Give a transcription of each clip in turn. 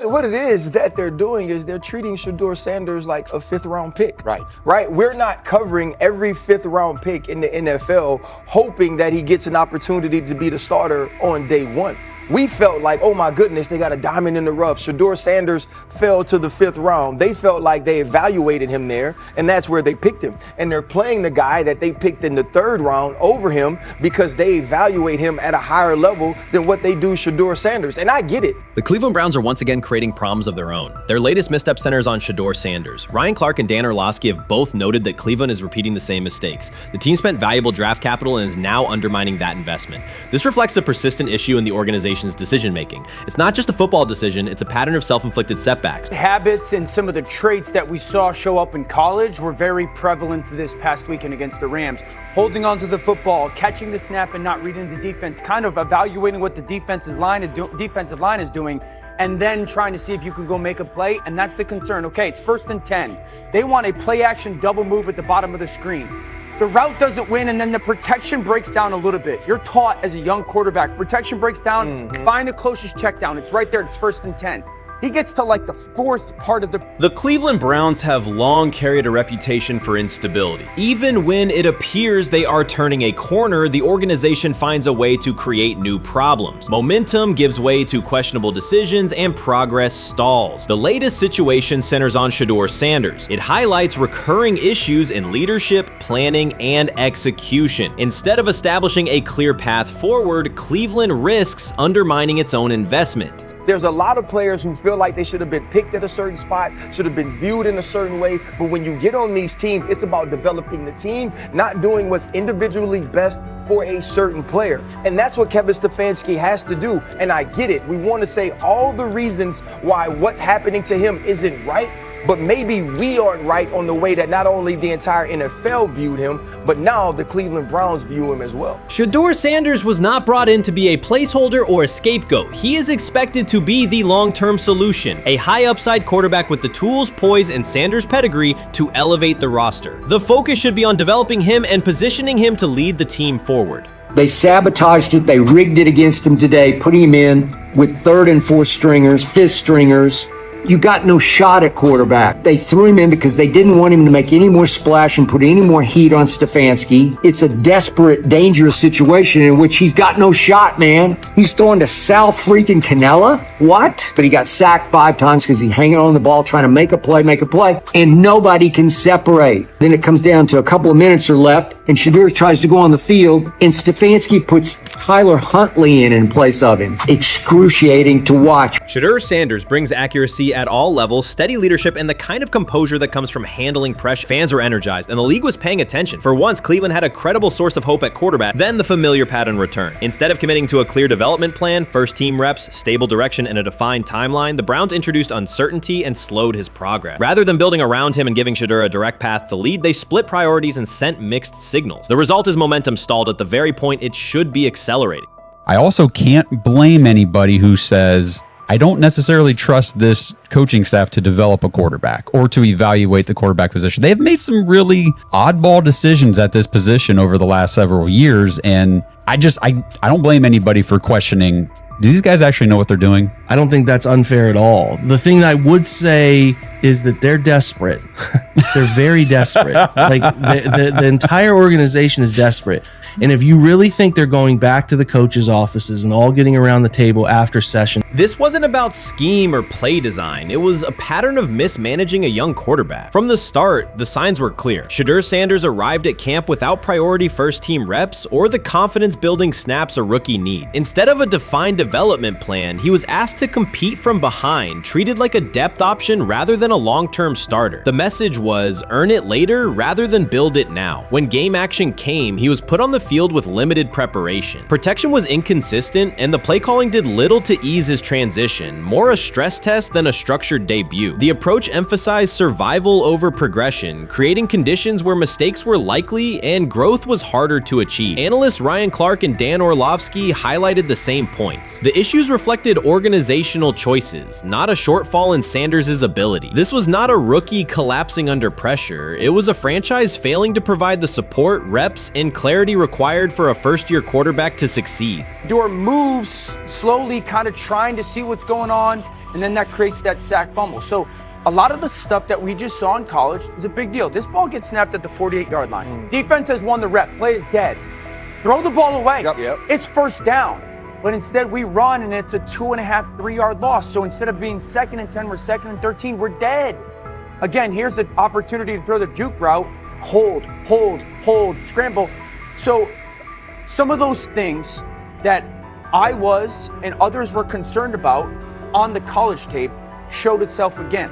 What it is that they're doing is they're treating Shedeur Sanders like a 5th-round pick. Right. We're not covering every 5th-round pick in the NFL hoping that he gets an opportunity to be the starter on day one. We felt like, oh my goodness, they got a diamond in the rough. Shedeur Sanders fell to the 5th round. They felt like they evaluated him there, and that's where they picked him. And they're playing the guy that they picked in the 3rd round over him because they evaluate him at a higher level than what they do Shedeur Sanders. And I get it. The Cleveland Browns are once again creating problems of their own. Their latest misstep centers on Shedeur Sanders. Ryan Clark and Dan Orlovsky have both noted that Cleveland is repeating the same mistakes. The team spent valuable draft capital and is now undermining that investment. This reflects a persistent issue in the organization's decision-making. It's not just a football decision, it's a pattern of self-inflicted setbacks. Habits and some of the traits that we saw show up in college were very prevalent this past weekend against the Rams. Holding onto the football, catching the snap and not reading the defense, kind of evaluating what the defensive line is doing, and then trying to see if you can go make a play, and that's the concern. Okay, it's 1st and 10. They want a play-action double move at the bottom of the screen. The route doesn't win, and then the protection breaks down a little bit. You're taught as a young quarterback, protection breaks down, find the closest check down. It's right there, it's 1st and 10. He gets to like the 4th part of the... The Cleveland Browns have long carried a reputation for instability. Even when it appears they are turning a corner, the organization finds a way to create new problems. Momentum gives way to questionable decisions and progress stalls. The latest situation centers on Shedeur Sanders. It highlights recurring issues in leadership, planning, and execution. Instead of establishing a clear path forward, Cleveland risks undermining its own investment. There's a lot of players who feel like they should have been picked at a certain spot, should have been viewed in a certain way. But when you get on these teams, it's about developing the team, not doing what's individually best for a certain player. And that's what Kevin Stefanski has to do. And I get it. We want to say all the reasons why what's happening to him isn't right. But maybe we aren't right on the way that not only the entire NFL viewed him, but now the Cleveland Browns view him as well. Shedeur Sanders was not brought in to be a placeholder or a scapegoat. He is expected to be the long-term solution, a high-upside quarterback with the tools, poise, and Sanders' pedigree to elevate the roster. The focus should be on developing him and positioning him to lead the team forward. They sabotaged it. They rigged it against him today, putting him in with 3rd and 4th stringers, 5th stringers. You got no shot at quarterback. They threw him in because they didn't want him to make any more splash and put any more heat on Stefanski. It's a desperate, dangerous situation in which he's got no shot, man. He's throwing to Sal freaking Cannella. What? But he got sacked 5 times because he's hanging on the ball trying to make a play, and nobody can separate. Then it comes down to a couple of minutes are left, and Shedeur tries to go on the field, and Stefanski puts Tyler Huntley in place of him. Excruciating to watch. Shedeur Sanders brings accuracy at all levels, steady leadership, and the kind of composure that comes from handling pressure. Fans were energized, and the league was paying attention. For once, Cleveland had a credible source of hope at quarterback, then the familiar pattern returned. Instead of committing to a clear development plan, first-team reps, stable direction, and a defined timeline, the Browns introduced uncertainty and slowed his progress. Rather than building around him and giving Shedeur a direct path to lead, they split priorities and sent mixed signals. The result is momentum stalled at the very point it should be accelerating. I also can't blame anybody who says, I don't necessarily trust this coaching staff to develop a quarterback or to evaluate the quarterback position. They've made some really oddball decisions at this position over the last several years, and I don't blame anybody for questioning, do these guys actually know what they're doing? I don't think that's unfair at all. The thing that I would say is that they're desperate. They're very desperate. Like the entire organization is desperate. And if you really think they're going back to the coaches' offices and all getting around the table after session. This wasn't about scheme or play design. It was a pattern of mismanaging a young quarterback. From the start, the signs were clear. Shedeur Sanders arrived at camp without priority first-team reps or the confidence-building snaps a rookie need. Instead of a defined development plan, he was asked to compete from behind, treated like a depth option rather than a long-term starter. The message was, earn it later rather than build it now. When game action came, he was put on the field with limited preparation. Protection was inconsistent, and the play calling did little to ease his transition, more a stress test than a structured debut. The approach emphasized survival over progression, creating conditions where mistakes were likely and growth was harder to achieve. Analysts Ryan Clark and Dan Orlovsky highlighted the same points. The issues reflected organizational organizational choices, not a shortfall in Sanders' ability. This was not a rookie collapsing under pressure. It was a franchise failing to provide the support, reps, and clarity required for a first-year quarterback to succeed. Shedeur moves slowly, kind of trying to see what's going on, and then that creates that sack fumble. So a lot of the stuff that we just saw in college is a big deal. This ball gets snapped at the 48-yard line. Defense has won the rep. Play is dead. Throw the ball away. Yep. It's first down. But instead we run and it's a 2.5, 3-yard loss. So instead of being 2nd and 10, we're 2nd and 13. We're dead. Again, here's the opportunity to throw the juke route. Hold, scramble. So some of those things that I was and others were concerned about on the college tape showed itself again.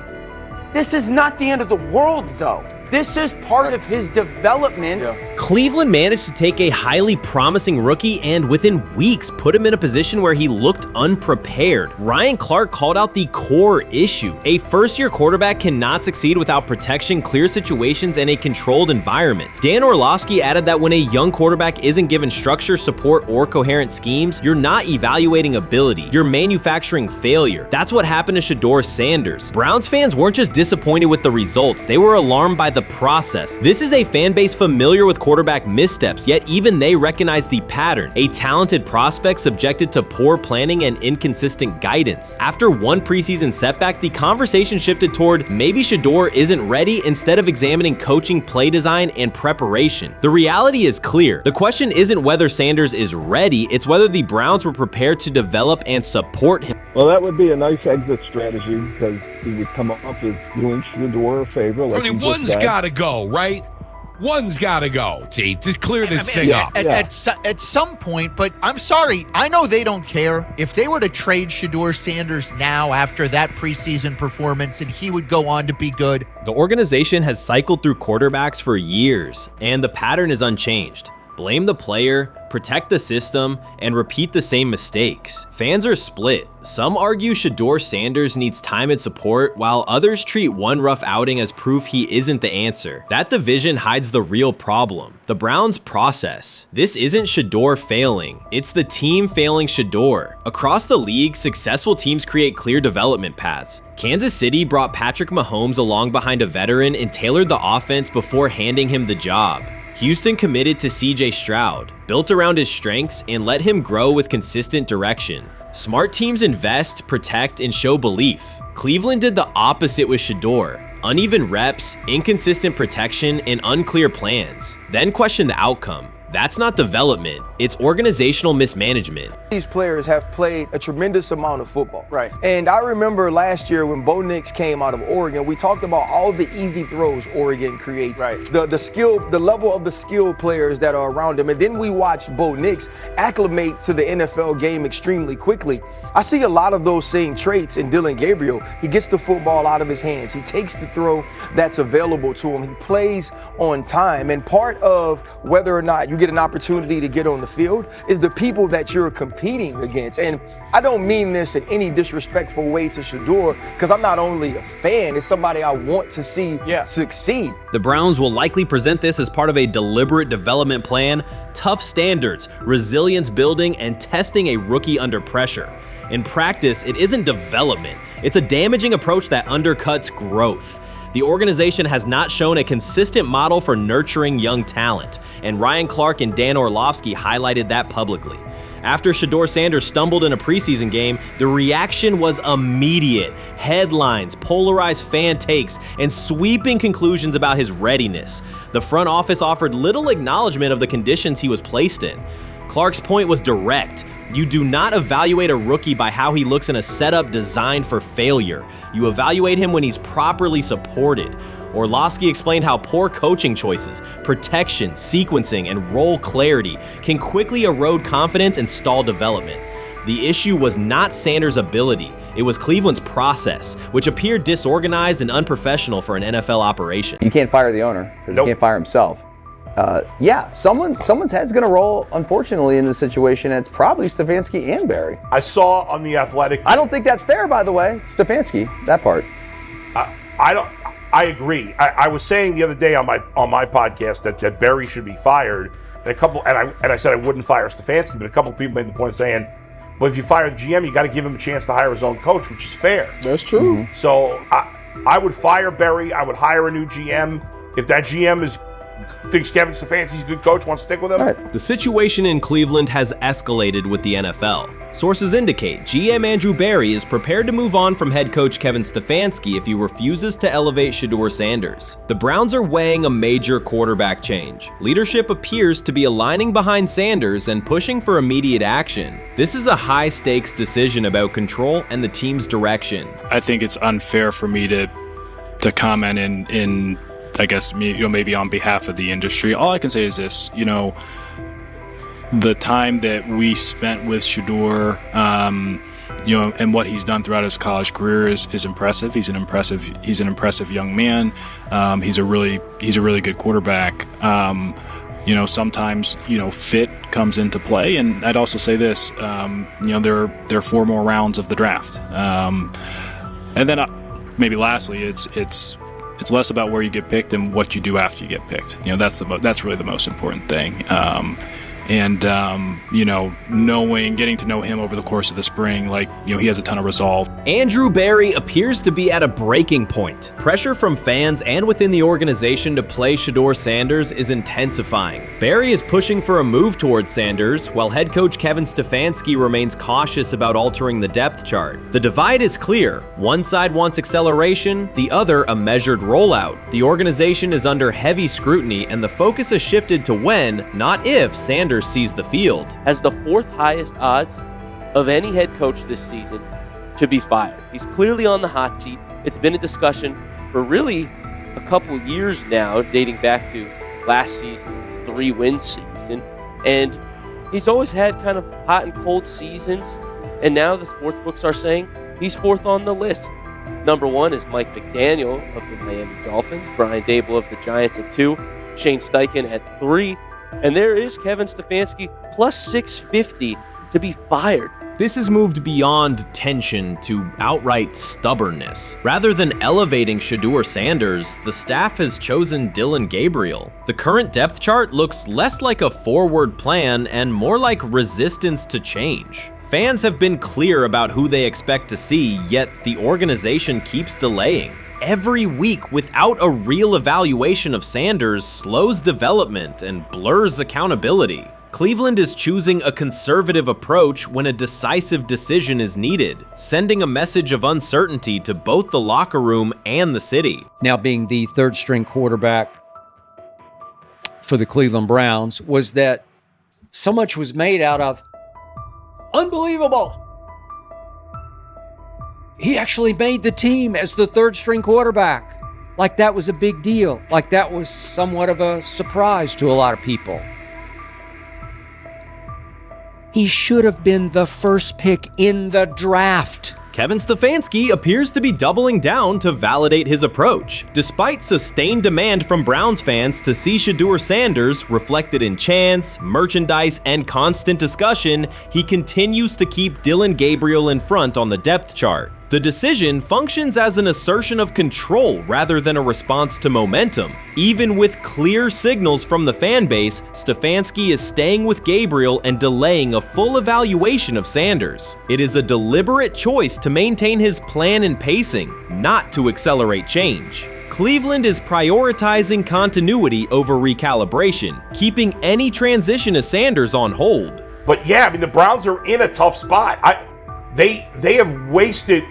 This is not the end of the world, though. This is part of his development. Cleveland managed to take a highly promising rookie and within weeks put him in a position where he looked unprepared. Ryan Clark called out the core issue. A first-year quarterback cannot succeed without protection, clear situations, and a controlled environment. Dan Orlovsky added that when a young quarterback isn't given structure, support, or coherent schemes, you're not evaluating ability, you're manufacturing failure. That's what happened to Shedeur Sanders. Browns fans weren't just disappointed with the results, they were alarmed by the process. This is a fan base familiar with quarterback missteps, yet even they recognize the pattern. A talented prospect subjected to poor planning and inconsistent guidance. After one preseason setback, the conversation shifted toward maybe Shedeur isn't ready instead of examining coaching, play design, and preparation. The reality is clear. The question isn't whether Sanders is ready, it's whether the Browns were prepared to develop and support him. Well, that would be a nice exit strategy because he would come up as doing Shedeur a favor. Like one's got to go, right? One's got to go. See, to clear this thing up. At some point, but I'm sorry, I know they don't care. If they were to trade Shedeur Sanders now after that preseason performance and he would go on to be good. The organization has cycled through quarterbacks for years, and the pattern is unchanged. Blame the player, protect the system, and repeat the same mistakes. Fans are split. Some argue Shedeur Sanders needs time and support, while others treat one rough outing as proof he isn't the answer. That division hides the real problem, the Browns' process. This isn't Shedeur failing, it's the team failing Shedeur. Across the league, successful teams create clear development paths. Kansas City brought Patrick Mahomes along behind a veteran and tailored the offense before handing him the job. Houston committed to CJ Stroud, built around his strengths, and let him grow with consistent direction. Smart teams invest, protect, and show belief. Cleveland did the opposite with Shedeur. Uneven reps, inconsistent protection, and unclear plans. Then question the outcome. That's not development, it's organizational mismanagement. These players have played a tremendous amount of football. Right. And I remember last year when Bo Nix came out of Oregon, we talked about all the easy throws Oregon creates. Right. The level of the skill players that are around him. And then we watched Bo Nix acclimate to the NFL game extremely quickly. I see a lot of those same traits in Dillon Gabriel. He gets the football out of his hands. He takes the throw that's available to him. He plays on time. And part of whether or not you get an opportunity to get on the field is the people that you're competing against. And I don't mean this in any disrespectful way to Shedeur, because I'm not only a fan, it's somebody I want to see succeed. The Browns will likely present this as part of a deliberate development plan, tough standards, resilience building, and testing a rookie under pressure. In practice, it isn't development, it's a damaging approach that undercuts growth. The organization has not shown a consistent model for nurturing young talent, and Ryan Clark and Dan Orlovsky highlighted that publicly. After Shedeur Sanders stumbled in a preseason game, the reaction was immediate. Headlines, polarized fan takes, and sweeping conclusions about his readiness. The front office offered little acknowledgement of the conditions he was placed in. Clark's point was direct. You do not evaluate a rookie by how he looks in a setup designed for failure. You evaluate him when he's properly supported. Orlovsky explained how poor coaching choices, protection, sequencing, and role clarity can quickly erode confidence and stall development. The issue was not Sanders' ability, it was Cleveland's process, which appeared disorganized and unprofessional for an NFL operation. You can't fire the owner because he can't fire himself. Someone's head's going to roll, unfortunately, in this situation, and it's probably Stefanski and Barry. I saw on The Athletic. I don't think that's fair, by the way. Stefanski, that part. I agree. I was saying the other day on my podcast that Barry should be fired, and I said I wouldn't fire Stefanski, but a couple of people made the point of saying But if you fire the GM, you got to give him a chance to hire his own coach, which is fair. That's true. So I would fire Berry. I would hire a new GM. If that GM thinks Kevin Stefanski's a good coach, wants to stick with him. Right. The situation in Cleveland has escalated with the NFL. Sources indicate GM Andrew Berry is prepared to move on from head coach Kevin Stefanski if he refuses to elevate Shedeur Sanders. The Browns are weighing a major quarterback change. Leadership appears to be aligning behind Sanders and pushing for immediate action. This is a high-stakes decision about control and the team's direction. I think it's unfair for me to comment in I guess, maybe on behalf of the industry. All I can say is this, the time that we spent with Shedeur, and what he's done throughout his college career is impressive. He's an impressive young man. He's a really good quarterback. Sometimes, fit comes into play. And I'd also say this, there are 4 more rounds of the draft. And then maybe lastly, it's less about where you get picked and what you do after you get picked. That's really the most important thing. Getting to know him over the course of the spring, he has a ton of resolve. Andrew Berry appears to be at a breaking point. Pressure from fans and within the organization to play Shedeur Sanders is intensifying. Berry is pushing for a move towards Sanders, while head coach Kevin Stefanski remains cautious about altering the depth chart. The divide is clear. One side wants acceleration, the other a measured rollout. The organization is under heavy scrutiny, and the focus has shifted to when, not if, Sanders sees the field. Has the 4th highest odds of any head coach this season to be fired. He's clearly on the hot seat. It's been a discussion for really a couple years now, dating back to last season's 3-win season. And he's always had kind of hot and cold seasons. And now the sports books are saying he's 4th on the list. Number 1 is Mike McDaniel of the Miami Dolphins, Brian Dable of the Giants at 2, Shane Steichen at 3, and there is Kevin Stefanski plus 650 to be fired. This has moved beyond tension to outright stubbornness. Rather than elevating Shedeur Sanders, the staff has chosen Dillon Gabriel. The current depth chart looks less like a forward plan and more like resistance to change. Fans have been clear about who they expect to see, yet the organization keeps delaying. Every week without a real evaluation of Sanders slows development and blurs accountability. Cleveland is choosing a conservative approach when a decisive decision is needed, sending a message of uncertainty to both the locker room and the city. Now being the 3rd string quarterback for the Cleveland Browns, was that so much was made out of unbelievable. He actually made the team as the 3rd string quarterback. Like that was a big deal. Like that was somewhat of a surprise to a lot of people. He should have been the 1st pick in the draft. Kevin Stefanski appears to be doubling down to validate his approach. Despite sustained demand from Browns fans to see Shedeur Sanders reflected in chants, merchandise, and constant discussion, he continues to keep Dillon Gabriel in front on the depth chart. The decision functions as an assertion of control rather than a response to momentum. Even with clear signals from the fan base, Stefanski is staying with Gabriel and delaying a full evaluation of Sanders. It is a deliberate choice to maintain his plan and pacing, not to accelerate change. Cleveland is prioritizing continuity over recalibration, keeping any transition to Sanders on hold. But yeah, the Browns are in a tough spot. They have wasted.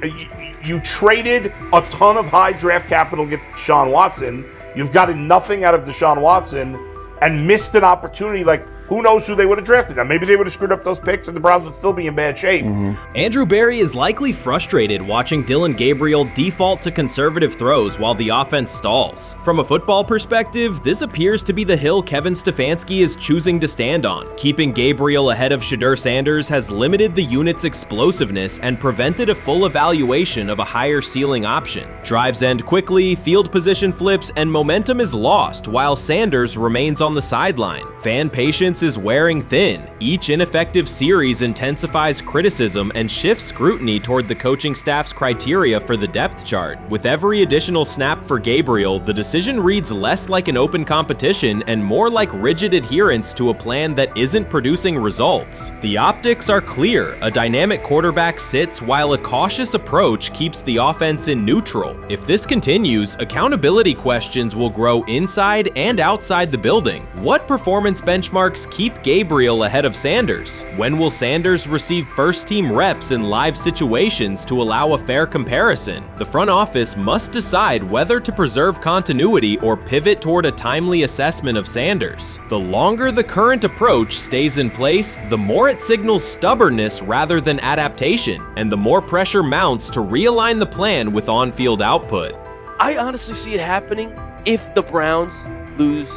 You traded a ton of high draft capital to get Deshaun Watson. You've gotten nothing out of Deshaun Watson and missed an opportunity. Who knows who they would have drafted? Now, maybe they would have screwed up those picks and the Browns would still be in bad shape. Andrew Berry is likely frustrated watching Dillon Gabriel default to conservative throws while the offense stalls. From a football perspective, this appears to be the hill Kevin Stefanski is choosing to stand on. Keeping Gabriel ahead of Shedeur Sanders has limited the unit's explosiveness and prevented a full evaluation of a higher ceiling option. Drives end quickly, field position flips, and momentum is lost while Sanders remains on the sideline. Fan patience offense is wearing thin. Each ineffective series intensifies criticism and shifts scrutiny toward the coaching staff's criteria for the depth chart. With every additional snap for Gabriel, the decision reads less like an open competition and more like rigid adherence to a plan that isn't producing results. The optics are clear. A dynamic quarterback sits while a cautious approach keeps the offense in neutral. If this continues, accountability questions will grow inside and outside the building. What performance benchmarks keep Gabriel ahead of Sanders? When will Sanders receive first-team reps in live situations to allow a fair comparison? The front office must decide whether to preserve continuity or pivot toward a timely assessment of Sanders. The longer the current approach stays in place, the more it signals stubbornness rather than adaptation, and the more pressure mounts to realign the plan with on-field output. I honestly see it happening if the Browns lose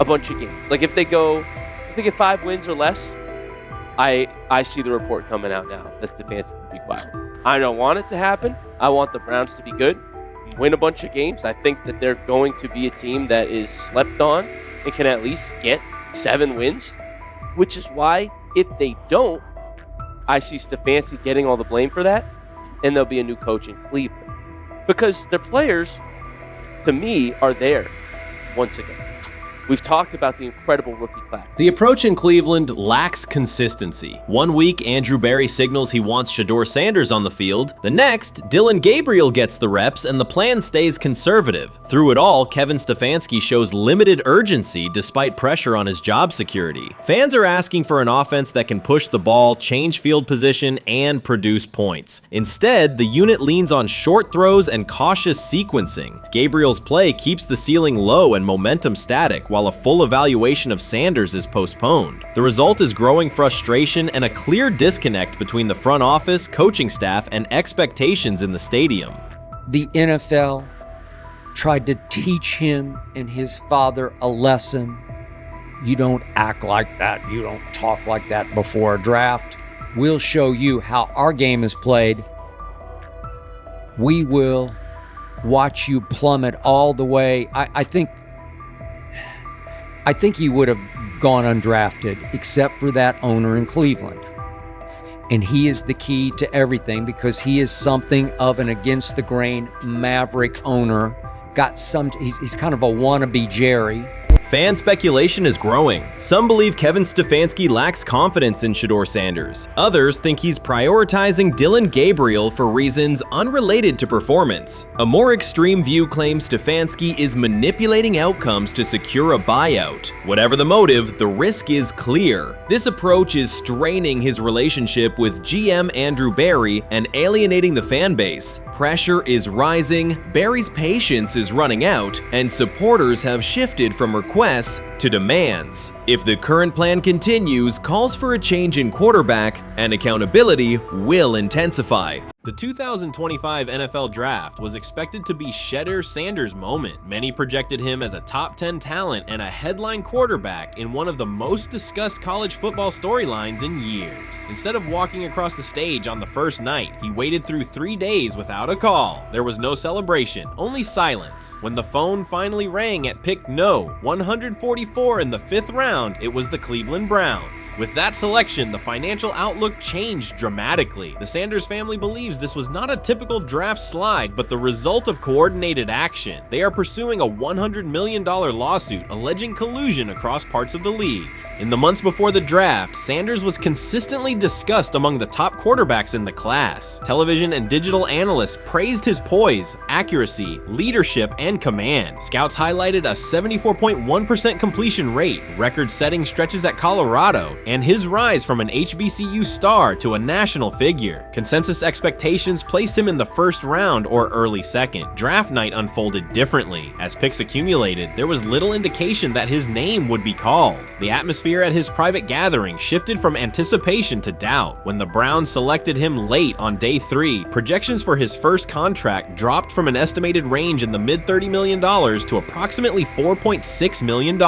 a bunch of games. Like if they get 5 wins or less, I see the report coming out now that Stefanski will be fired. I don't want it to happen. I want the Browns to be good, win a bunch of games. I think that they're going to be a team that is slept on and can at least get 7 wins, which is why if they don't, I see Stefanski getting all the blame for that, and there'll be a new coach in Cleveland. Because their players, to me, are there once again. We've talked about the incredible rookie class. The approach in Cleveland lacks consistency. One week, Andrew Berry signals he wants Shedeur Sanders on the field. The next, Dillon Gabriel gets the reps and the plan stays conservative. Through it all, Kevin Stefanski shows limited urgency despite pressure on his job security. Fans are asking for an offense that can push the ball, change field position, and produce points. Instead, the unit leans on short throws and cautious sequencing. Gabriel's play keeps the ceiling low and momentum static, while a full evaluation of Sanders is postponed. The result is growing frustration and a clear disconnect between the front office, coaching staff, and expectations in the stadium. The NFL tried to teach him and his father a lesson. You don't act like that. You don't talk like that before a draft. We'll show you how our game is played. We will watch you plummet all the way. I think he would have gone undrafted except for that owner in Cleveland. And he is the key to everything because he is something of an against the grain maverick owner. He's kind of a wannabe Jerry. Fan speculation is growing. Some believe Kevin Stefanski lacks confidence in Shedeur Sanders. Others think he's prioritizing Dillon Gabriel for reasons unrelated to performance. A more extreme view claims Stefanski is manipulating outcomes to secure a buyout. Whatever the motive, the risk is clear. This approach is straining his relationship with GM Andrew Berry and alienating the fan base. Pressure is rising, Berry's patience is running out, and supporters have shifted from requests to demands. If the current plan continues, calls for a change in quarterback and accountability will intensify. The 2025 NFL Draft was expected to be Shedeur Sanders' moment. Many projected him as a top 10 talent and a headline quarterback in one of the most discussed college football storylines in years. Instead of walking across the stage on the first night, he waited through 3 days without a call. There was no celebration, only silence. When the phone finally rang at pick no. 144 in the 5th round, it was the Cleveland Browns. With that selection, the financial outlook changed dramatically. The Sanders family believes this was not a typical draft slide, but the result of coordinated action. They are pursuing a $100 million lawsuit alleging collusion across parts of the league. In the months before the draft, Sanders was consistently discussed among the top quarterbacks in the class. Television and digital analysts praised his poise, accuracy, leadership, and command. Scouts highlighted a 74.1% completion rate, record-setting stretches at Colorado, and his rise from an HBCU star to a national figure. Consensus expectations placed him in the first round or early second. Draft night unfolded differently. As picks accumulated, there was little indication that his name would be called. The atmosphere at his private gathering shifted from anticipation to doubt. When the Browns selected him late on day 3, projections for his first contract dropped from an estimated range in the mid-$30 million to approximately $4.6 million,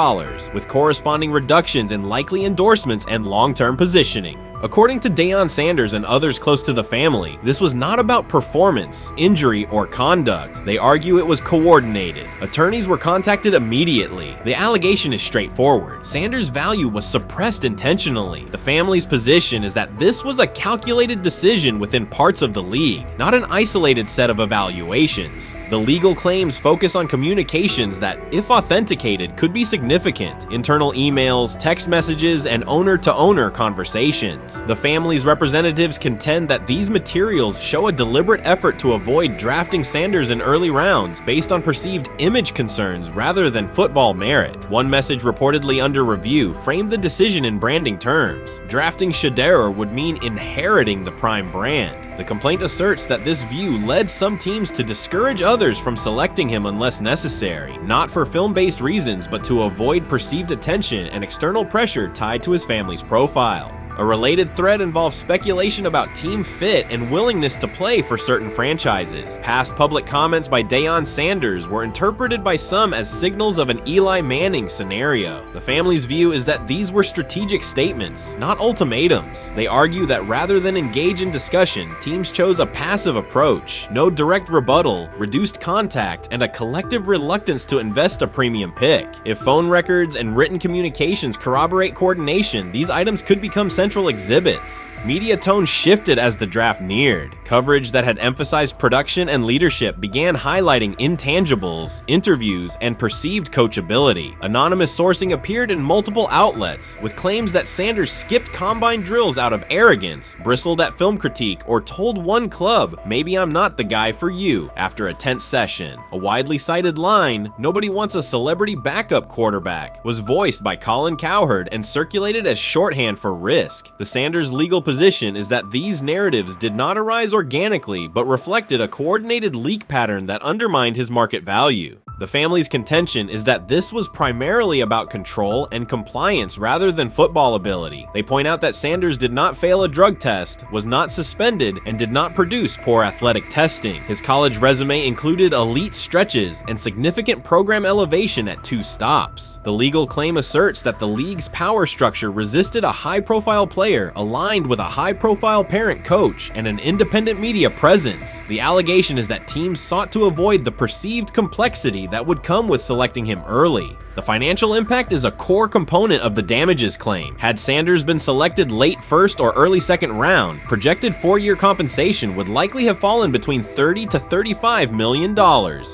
with corresponding reductions in likely endorsements and long-term positioning. According to Deion Sanders and others close to the family, this was not about performance, injury, or conduct. They argue it was coordinated. Attorneys were contacted immediately. The allegation is straightforward. Sanders' value was suppressed intentionally. The family's position is that this was a calculated decision within parts of the league, not an isolated set of evaluations. The legal claims focus on communications that, if authenticated, could be significant: internal emails, text messages, and owner-to-owner conversations. The family's representatives contend that these materials show a deliberate effort to avoid drafting Sanders in early rounds based on perceived image concerns rather than football merit. One message reportedly under review framed the decision in branding terms. Drafting Shedeur would mean inheriting the Prime brand. The complaint asserts that this view led some teams to discourage others from selecting him unless necessary, not for film-based reasons, but to avoid perceived attention and external pressure tied to his family's profile. A related thread involves speculation about team fit and willingness to play for certain franchises. Past public comments by Deion Sanders were interpreted by some as signals of an Eli Manning scenario. The family's view is that these were strategic statements, not ultimatums. They argue that rather than engage in discussion, teams chose a passive approach, no direct rebuttal, reduced contact, and a collective reluctance to invest a premium pick. If phone records and written communications corroborate coordination, these items could become central exhibits. Media tone shifted as the draft neared. Coverage that had emphasized production and leadership began highlighting intangibles, interviews, and perceived coachability. Anonymous sourcing appeared in multiple outlets, with claims that Sanders skipped combine drills out of arrogance, bristled at film critique, or told one club, "Maybe I'm not the guy for you," after a tense session. A widely cited line, "Nobody wants a celebrity backup quarterback," was voiced by Colin Cowherd and circulated as shorthand for risk. The Sanders legal position is that these narratives did not arise organically, but reflected a coordinated leak pattern that undermined his market value. The family's contention is that this was primarily about control and compliance rather than football ability. They point out that Sanders did not fail a drug test, was not suspended, and did not produce poor athletic testing. His college resume included elite stretches and significant program elevation at 2 stops. The legal claim asserts that the league's power structure resisted a high-profile player aligned with a high-profile parent coach and an independent media presence. The allegation is that teams sought to avoid the perceived complexity that would come with selecting him early. The financial impact is a core component of the damages claim. Had Sanders been selected late first or early second round, projected 4-year compensation would likely have fallen between $30 to $35 million,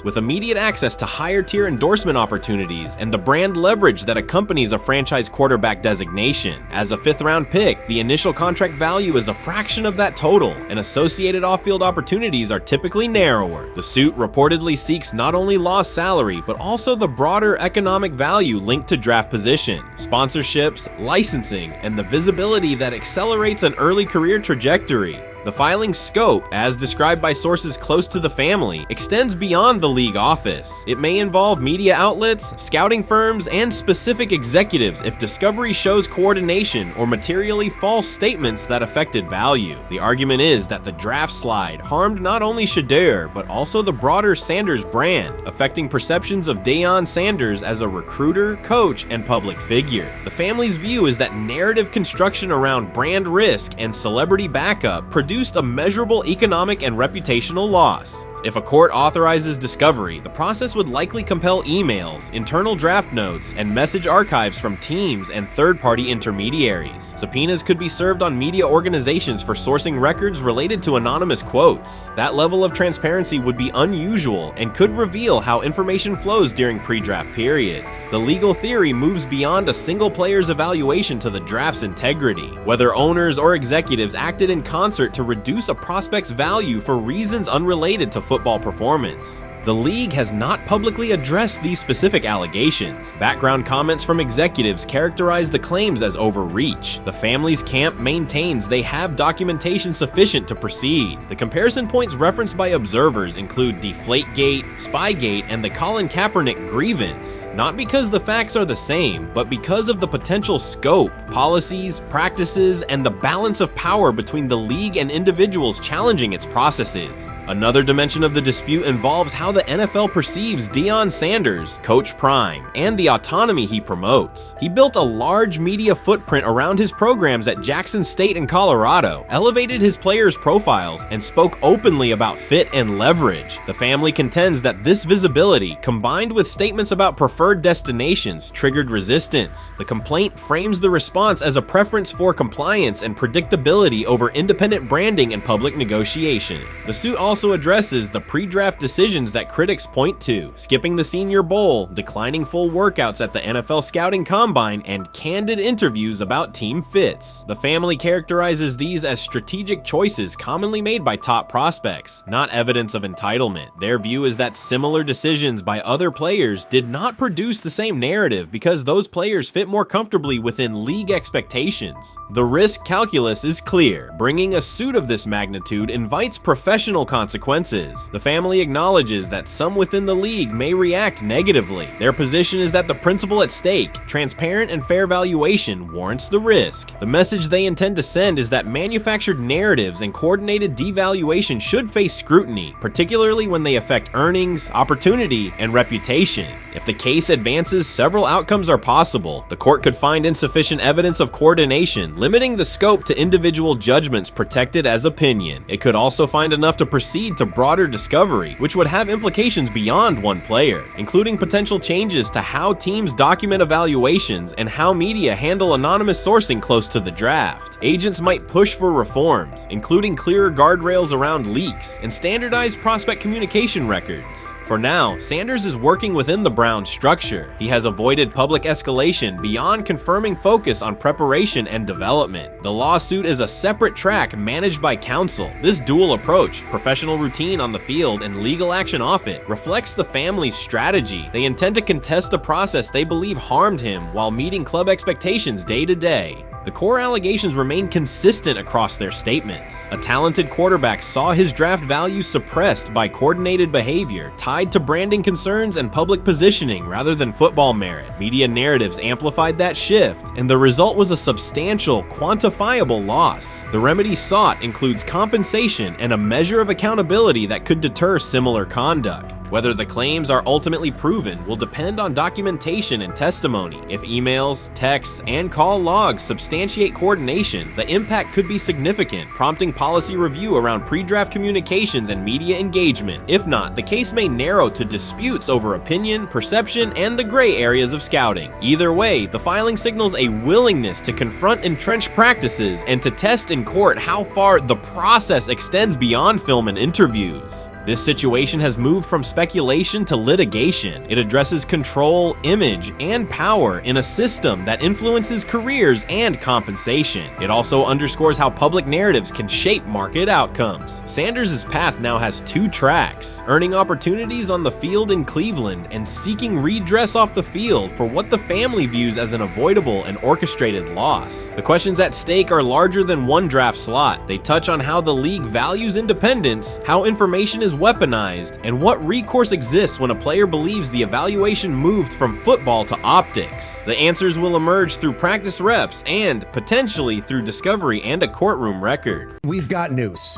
with immediate access to higher tier endorsement opportunities and the brand leverage that accompanies a franchise quarterback designation. As a 5th round pick, the initial contract value is a fraction of that total, and associated off-field opportunities are typically narrower. The suit reportedly seeks not only lost salary, but also the broader economic value linked to draft position, sponsorships, licensing, and the visibility that accelerates an early career trajectory. The filing's scope, as described by sources close to the family, extends beyond the league office. It may involve media outlets, scouting firms, and specific executives if discovery shows coordination or materially false statements that affected value. The argument is that the draft slide harmed not only Shedeur, but also the broader Sanders brand, affecting perceptions of Deion Sanders as a recruiter, coach, and public figure. The family's view is that narrative construction around brand risk and celebrity backup produced a measurable economic and reputational loss. If a court authorizes discovery, the process would likely compel emails, internal draft notes, and message archives from teams and third-party intermediaries. Subpoenas could be served on media organizations for sourcing records related to anonymous quotes. That level of transparency would be unusual and could reveal how information flows during pre-draft periods. The legal theory moves beyond a single player's evaluation to the draft's integrity, whether owners or executives acted in concert to reduce a prospect's value for reasons unrelated to football performance. The league has not publicly addressed these specific allegations. Background comments from executives characterize the claims as overreach. The family's camp maintains they have documentation sufficient to proceed. The comparison points referenced by observers include Deflategate, Spygate, and the Colin Kaepernick grievance, not because the facts are the same, but because of the potential scope, policies, practices, and the balance of power between the league and individuals challenging its processes. Another dimension of the dispute involves how the NFL perceives Deion Sanders, Coach Prime, and the autonomy he promotes. He built a large media footprint around his programs at Jackson State and Colorado, elevated his players' profiles, and spoke openly about fit and leverage. The family contends that this visibility, combined with statements about preferred destinations, triggered resistance. The complaint frames the response as a preference for compliance and predictability over independent branding and public negotiation. The suit also addresses the pre-draft decisions that critics point to, skipping the Senior Bowl, declining full workouts at the NFL Scouting Combine, and candid interviews about team fits. The family characterizes these as strategic choices commonly made by top prospects, not evidence of entitlement. Their view is that similar decisions by other players did not produce the same narrative because those players fit more comfortably within league expectations. The risk calculus is clear. Bringing a suit of this magnitude invites professional consequences. The family acknowledges that some within the league may react negatively. Their position is that the principle at stake, transparent and fair valuation, warrants the risk. The message they intend to send is that manufactured narratives and coordinated devaluation should face scrutiny, particularly when they affect earnings, opportunity, and reputation. If the case advances, several outcomes are possible. The court could find insufficient evidence of coordination, limiting the scope to individual judgments protected as opinion. It could also find enough to proceed to broader discovery, which would have implications beyond one player, including potential changes to how teams document evaluations and how media handle anonymous sourcing close to the draft. Agents might push for reforms, including clearer guardrails around leaks and standardized prospect communication records. For now, Sanders is working within the Browns structure. He has avoided public escalation beyond confirming focus on preparation and development. The lawsuit is a separate track managed by counsel. This dual approach, professional routine on the field and legal action off it, reflects the family's strategy. They intend to contest the process they believe harmed him while meeting club expectations day to day. The core allegations remain consistent across their statements. A talented quarterback saw his draft value suppressed by coordinated behavior tied to branding concerns and public positioning rather than football merit. Media narratives amplified that shift, and the result was a substantial, quantifiable loss. The remedy sought includes compensation and a measure of accountability that could deter similar conduct. Whether the claims are ultimately proven will depend on documentation and testimony. If emails, texts, and call logs substantiate coordination, the impact could be significant, prompting policy review around pre-draft communications and media engagement. If not, the case may narrow to disputes over opinion, perception, and the gray areas of scouting. Either way, the filing signals a willingness to confront entrenched practices and to test in court how far the process extends beyond film and interviews. This situation has moved from speculation to litigation. It addresses control, image, and power in a system that influences careers and compensation. It also underscores how public narratives can shape market outcomes. Sanders' path now has two tracks: earning opportunities on the field in Cleveland and seeking redress off the field for what the family views as an avoidable and orchestrated loss. The questions at stake are larger than one draft slot. They touch on how the league values independence, how information is weaponized, and what recourse exists when a player believes the evaluation moved from football to optics. The answers will emerge through practice reps and, potentially, through discovery and a courtroom record. We've got news.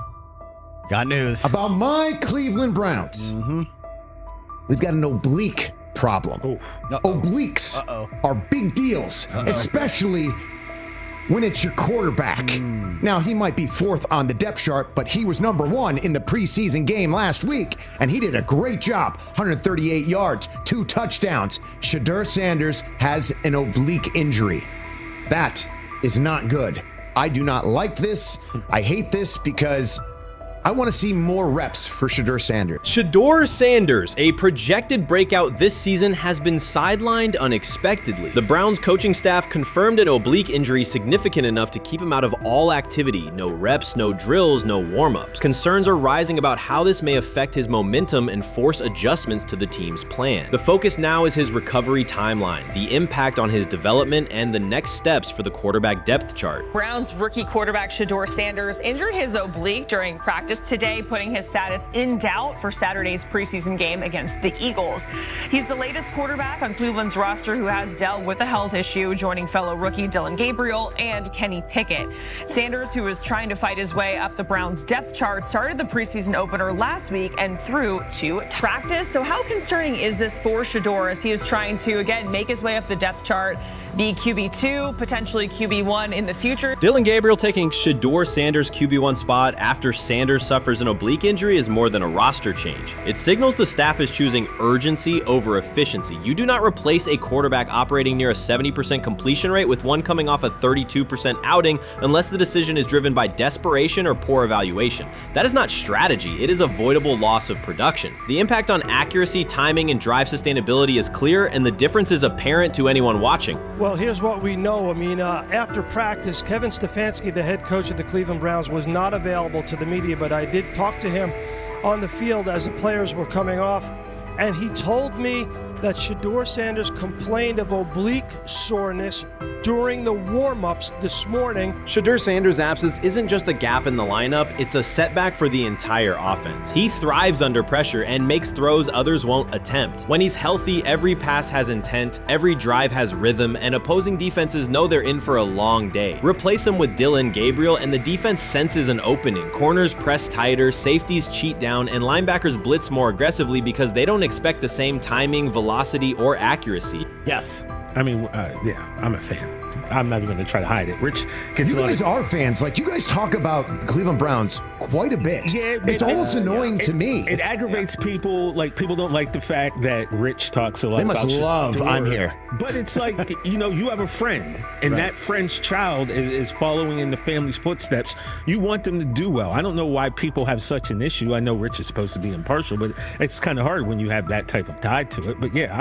Got news. About my Cleveland Browns. We've got an oblique problem. Obliques are big deals, especially when it's your quarterback. Now, he might be fourth on the depth chart, but he was number one in the preseason game last week, and he did a great job. 138 yards, 2 touchdowns. Shedeur Sanders has an oblique injury. That is not good. I do not like this. I hate this because I want to see more reps for Shedeur Sanders. Shedeur Sanders, a projected breakout this season, has been sidelined unexpectedly. The Browns coaching staff confirmed an oblique injury significant enough to keep him out of all activity. No reps, no drills, no warm-ups. Concerns are rising about how this may affect his momentum and force adjustments to the team's plan. The focus now is his recovery timeline, the impact on his development, and the next steps for the quarterback depth chart. Browns rookie quarterback Shedeur Sanders injured his oblique during practice practice today, putting his status in doubt for Saturday's preseason game against the Eagles. He's the latest quarterback on Cleveland's roster who has dealt with a health issue, joining fellow rookie Dillon Gabriel and Kenny Pickett. Sanders, who is trying to fight his way up the Browns' depth chart, started the preseason opener last week and threw 2 practice. So how concerning is this for Shedeur as he is trying to, again, make his way up the depth chart, be QB2, potentially QB1 in the future? Dillon Gabriel taking Shedeur Sanders' QB1 spot after Sanders suffers an oblique injury is more than a roster change. It signals the staff is choosing urgency over efficiency. You do not replace a quarterback operating near a 70% completion rate with one coming off a 32% outing unless the decision is driven by desperation or poor evaluation. That is not strategy, it is avoidable loss of production. The impact on accuracy, timing, and drive sustainability is clear, and the difference is apparent to anyone watching. Well, here's what we know. I mean, after practice, Kevin Stefanski, the head coach of the Cleveland Browns, was not available to the media, but I did talk to him on the field as the players were coming off, and he told me that Shedeur Sanders complained of oblique soreness during the warm-ups this morning. Shedeur Sanders' absence isn't just a gap in the lineup, it's a setback for the entire offense. He thrives under pressure and makes throws others won't attempt. When he's healthy, every pass has intent, every drive has rhythm, and opposing defenses know they're in for a long day. Replace him with Dillon Gabriel and the defense senses an opening. Corners press tighter, safeties cheat down, and linebackers blitz more aggressively because they don't expect the same timing, velocity, or accuracy. Yes. I mean, yeah, I'm a fan. I'm not even going to try to hide it. Rich gets you guys are fans. Like, you guys talk about the Cleveland Browns quite a bit. Yeah, it's almost annoying to me. It aggravates people. Like, people don't like the fact that Rich talks a lot They about must love Shedeur. I'm here. But it's like, you know, you have a friend, and that friend's child is following in the family's footsteps. You want them to do well. I don't know why people have such an issue. I know Rich is supposed to be impartial, but it's kind of hard when you have that type of tie to it. But yeah,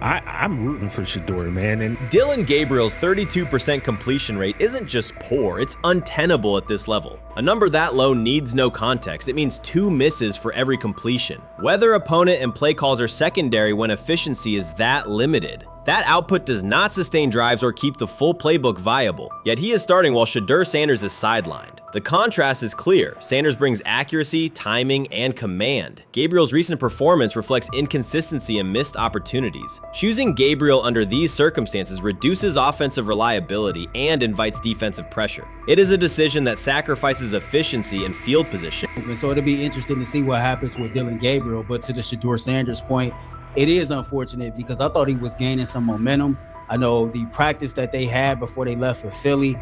I'm rooting for Shedeur, man. And Dillon Gabriel's 32% completion rate isn't just poor, it's untenable at this level. A number that low needs no context. It means 2 misses for every completion. Weather, opponent, and play calls are secondary when efficiency is that limited. That output does not sustain drives or keep the full playbook viable, yet he is starting while Shedeur Sanders is sidelined. The contrast is clear. Sanders brings accuracy, timing, and command. Gabriel's recent performance reflects inconsistency and missed opportunities. Choosing Gabriel under these circumstances reduces offensive reliability and invites defensive pressure. It is a decision that sacrifices efficiency and field position. So it'll be interesting to see what happens with Dillon Gabriel, but to the Shedeur Sanders point, it is unfortunate because I thought he was gaining some momentum. I know the practice that they had before they left for Philly,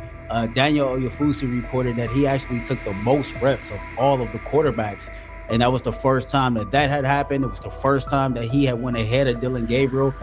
Daniel Oyefusi reported that he actually took the most reps of all of the quarterbacks. And that was the first time that had happened. It was the first time that he had went ahead of Dillon Gabriel,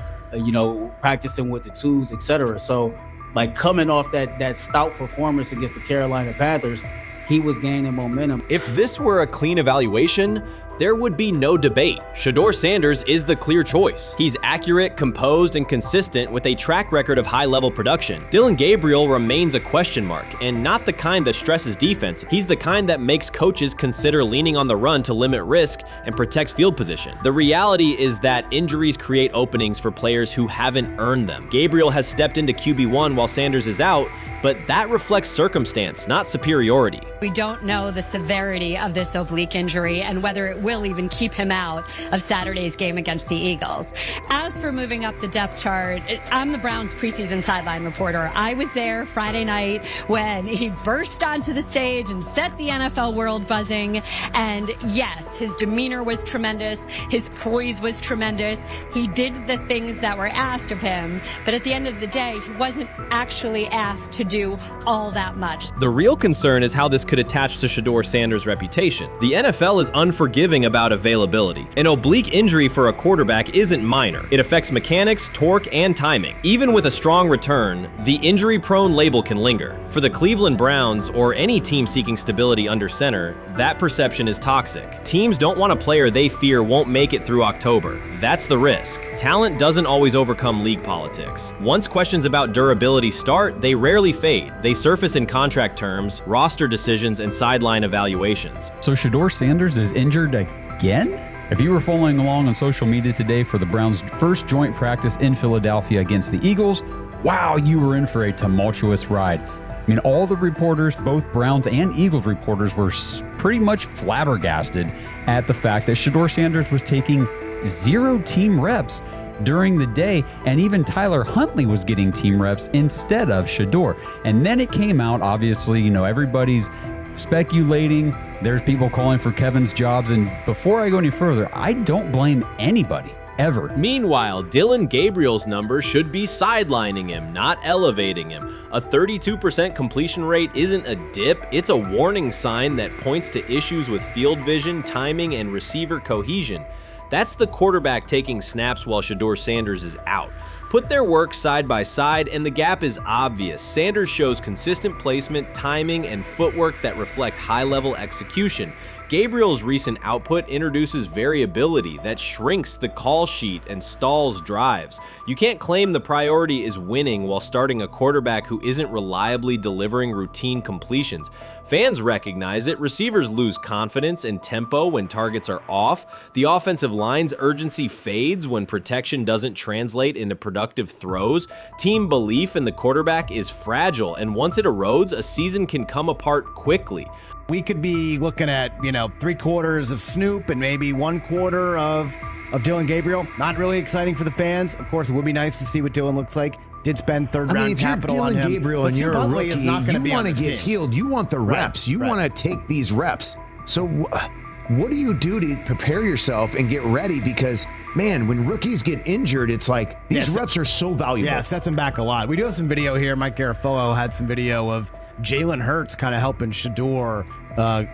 practicing with the twos, etc. So, like, coming off that stout performance against the Carolina Panthers, he was gaining momentum. If this were a clean evaluation, there would be no debate. Shedeur Sanders is the clear choice. He's accurate, composed, and consistent with a track record of high-level production. Dillon Gabriel remains a question mark, and not the kind that stresses defense. He's the kind that makes coaches consider leaning on the run to limit risk and protect field position. The reality is that injuries create openings for players who haven't earned them. Gabriel has stepped into QB1 while Sanders is out, but that reflects circumstance, not superiority. We don't know the severity of this oblique injury and whether it will even keep him out of Saturday's game against the Eagles. As for moving up the depth chart, I'm the Browns preseason sideline reporter. I was there Friday night when he burst onto the stage and set the NFL world buzzing. And yes, his demeanor was tremendous. His poise was tremendous. He did the things that were asked of him. But at the end of the day, he wasn't actually asked to do all that much. The real concern is how this could attach to Shedeur Sanders' reputation. The NFL is unforgiving about availability. An oblique injury for a quarterback isn't minor. It affects mechanics, torque, and timing. Even with a strong return, the injury-prone label can linger. For the Cleveland Browns, or any team seeking stability under center, that perception is toxic. Teams don't want a player they fear won't make it through October. That's the risk. Talent doesn't always overcome league politics. Once questions about durability start, they rarely fade. They surface in contract terms, roster decisions, and sideline evaluations. So Shedeur Sanders is injured again? If you were following along on social media today for the Browns' first joint practice in Philadelphia against the Eagles, wow, you were in for a tumultuous ride. I mean, all the reporters, both Browns and Eagles reporters, were pretty much flabbergasted at the fact that Shedeur Sanders was taking 0 team reps during the day, and even Tyler Huntley was getting team reps instead of Shedeur. And then it came out, obviously, everybody's speculating. There's people calling for Kevin's jobs. And before I go any further, I don't blame anybody. Ever. Meanwhile, Dillon Gabriel's number should be sidelining him, not elevating him. A 32% completion rate isn't a dip, it's a warning sign that points to issues with field vision, timing, and receiver cohesion. That's the quarterback taking snaps while Shedeur Sanders is out. Put their work side by side and the gap is obvious. Sanders shows consistent placement, timing, and footwork that reflect high-level execution. Gabriel's recent output introduces variability that shrinks the call sheet and stalls drives. You can't claim the priority is winning while starting a quarterback who isn't reliably delivering routine completions. Fans recognize it, receivers lose confidence and tempo when targets are off, the offensive line's urgency fades when protection doesn't translate into productive throws, team belief in the quarterback is fragile, and once it erodes, a season can come apart quickly. We could be looking at, 3/4 of Snoop and maybe 1/4 of Dillon Gabriel. Not really exciting for the fans. Of course, it would be nice to see what Dillon looks like. Did spend third-round capital on him. If you're Dillon Gabriel and you're a rookie, is not you be want to get healed. You want the reps. You want to take these reps. So what do you do to prepare yourself and get ready? Because, man, when rookies get injured, it's like these reps are so valuable. Yeah, sets them back a lot. We do have some video here. Mike Garafolo had some video of Jalen Hurts kind of helping Shedeur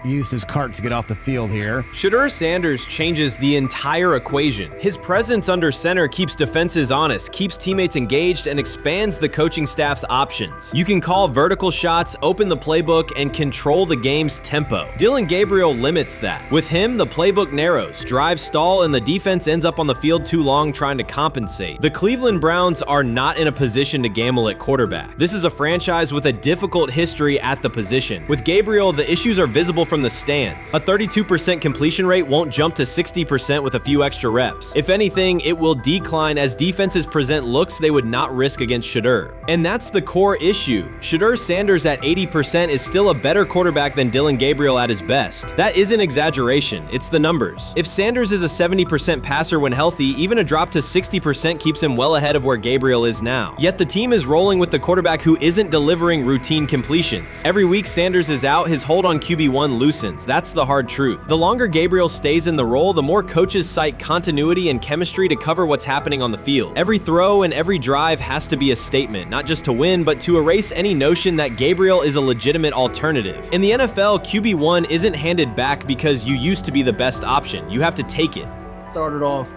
use his cart to get off the field here. Shedeur Sanders changes the entire equation. His presence under center keeps defenses honest, keeps teammates engaged, and expands the coaching staff's options. You can call vertical shots, open the playbook, and control the game's tempo. Dillon Gabriel limits that. With him, the playbook narrows, drives stall, and the defense ends up on the field too long trying to compensate. The Cleveland Browns are not in a position to gamble at quarterback. This is a franchise with a difficult history at the position. With Gabriel, the issues are visible from the stands. A 32% completion rate won't jump to 60% with a few extra reps. If anything, it will decline as defenses present looks they would not risk against Shedeur. And that's the core issue. Shedeur Sanders at 80% is still a better quarterback than Dillon Gabriel at his best. That isn't exaggeration, it's the numbers. If Sanders is a 70% passer when healthy, even a drop to 60% keeps him well ahead of where Gabriel is now. Yet the team is rolling with the quarterback who isn't delivering routine completions. Every week Sanders is out, his hold on QB1 loosens. That's the hard truth. The longer Gabriel stays in the role, the more coaches cite continuity and chemistry to cover what's happening on the field. Every throw and every drive has to be a statement, not just to win, but to erase any notion that Gabriel is a legitimate alternative. In the NFL, QB1 isn't handed back because you used to be the best option. You have to take it. Started off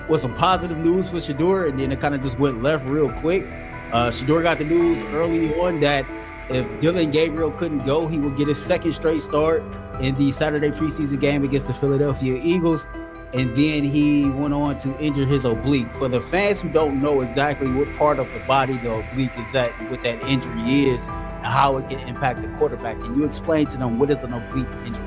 with some positive news for Shedeur, and then it kind of just went left real quick. Shedeur got the news early on that if Dillon Gabriel couldn't go, he would get his second straight start in the Saturday preseason game against the Philadelphia Eagles. And then he went on to injure his oblique. For the fans who don't know exactly what part of the body the oblique is at and what that injury is and how it can impact the quarterback, can you explain to them what is an oblique injury?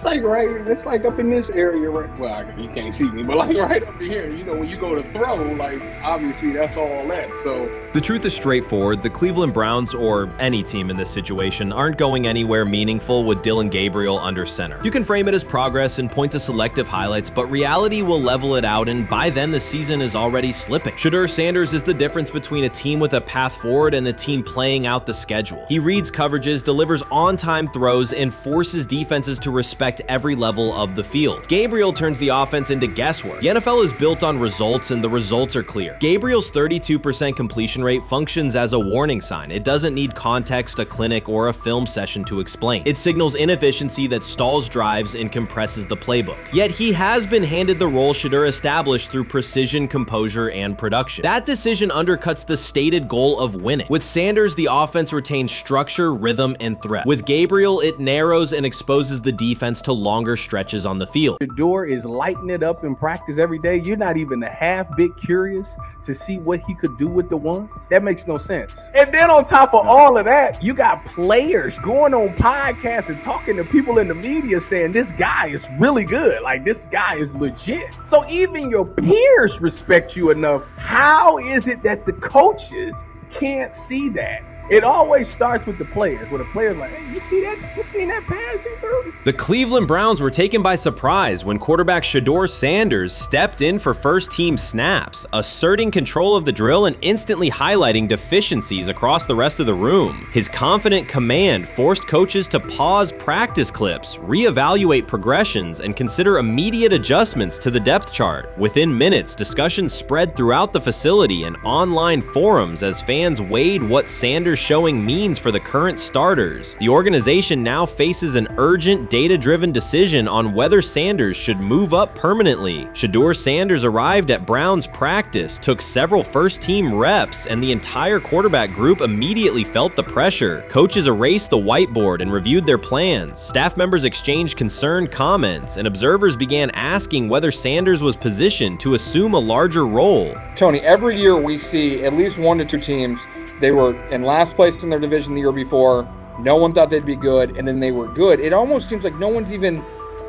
It's like up in this area, right? Well, you can't see me, but like right up in here, when you go to throw, like obviously that's all that. So the truth is straightforward. The Cleveland Browns, or any team in this situation, aren't going anywhere meaningful with Dillon Gabriel under center. You can frame it as progress and point to selective highlights, but reality will level it out, and by then the season is already slipping. Shedeur Sanders is the difference between a team with a path forward and a team playing out the schedule. He reads coverages, delivers on-time throws, and forces defenses to respect every level of the field. Gabriel turns the offense into guesswork. The NFL is built on results, and the results are clear. Gabriel's 32% completion rate functions as a warning sign. It doesn't need context, a clinic, or a film session to explain. It signals inefficiency that stalls drives and compresses the playbook. Yet he has been handed the role Shedeur established through precision, composure, and production. That decision undercuts the stated goal of winning. With Sanders, the offense retains structure, rhythm, and threat. With Gabriel, it narrows and exposes the defense to longer stretches on the field. Shedeur is lighting it up in practice every day. You're not even a half bit curious to see what he could do with the ones. That makes no sense. And then on top of all of that, you got players going on podcasts and talking to people in the media saying this guy is really good. Like this guy is legit. So even your peers respect you enough. How is it that the coaches can't see that? It always starts with the players, where the players like, hey, you see that? You seen that pass he threw? The Cleveland Browns were taken by surprise when quarterback Shedeur Sanders stepped in for first-team snaps, asserting control of the drill and instantly highlighting deficiencies across the rest of the room. His confident command forced coaches to pause practice clips, reevaluate progressions, and consider immediate adjustments to the depth chart. Within minutes, discussions spread throughout the facility and online forums as fans weighed what Sanders' showing means for the current starters. The organization now faces an urgent, data-driven decision on whether Sanders should move up permanently. Shedeur Sanders arrived at Browns practice, took several first-team reps, and the entire quarterback group immediately felt the pressure. Coaches erased the whiteboard and reviewed their plans. Staff members exchanged concerned comments, and observers began asking whether Sanders was positioned to assume a larger role. Tony, every year we see at least 1 to 2 teams. They were in last place in their division the year before. No one thought they'd be good, and then they were good. It almost seems like no one's even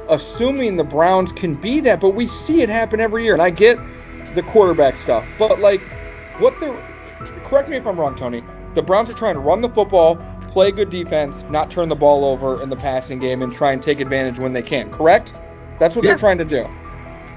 assuming the Browns can be that, but we see it happen every year. And I get the quarterback stuff, but like, correct me if I'm wrong, Tony, the Browns are trying to run the football, play good defense, not turn the ball over in the passing game, and try and take advantage when they can, correct? That's what they're trying to do.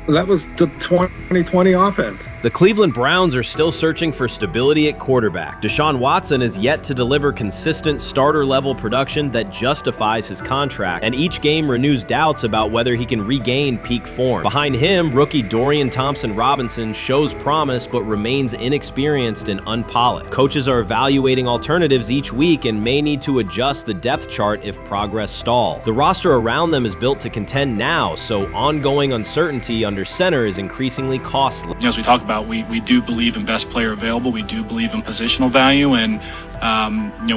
That was the 2020 offense. The Cleveland Browns are still searching for stability at quarterback. Deshaun Watson is yet to deliver consistent starter-level production that justifies his contract, and each game renews doubts about whether he can regain peak form. Behind him, rookie Dorian Thompson-Robinson shows promise but remains inexperienced and unpolished. Coaches are evaluating alternatives each week and may need to adjust the depth chart if progress stalls. The roster around them is built to contend now, so ongoing uncertainty under center is increasingly costly. As we talk about, we do believe in best player available. We do believe in positional value, and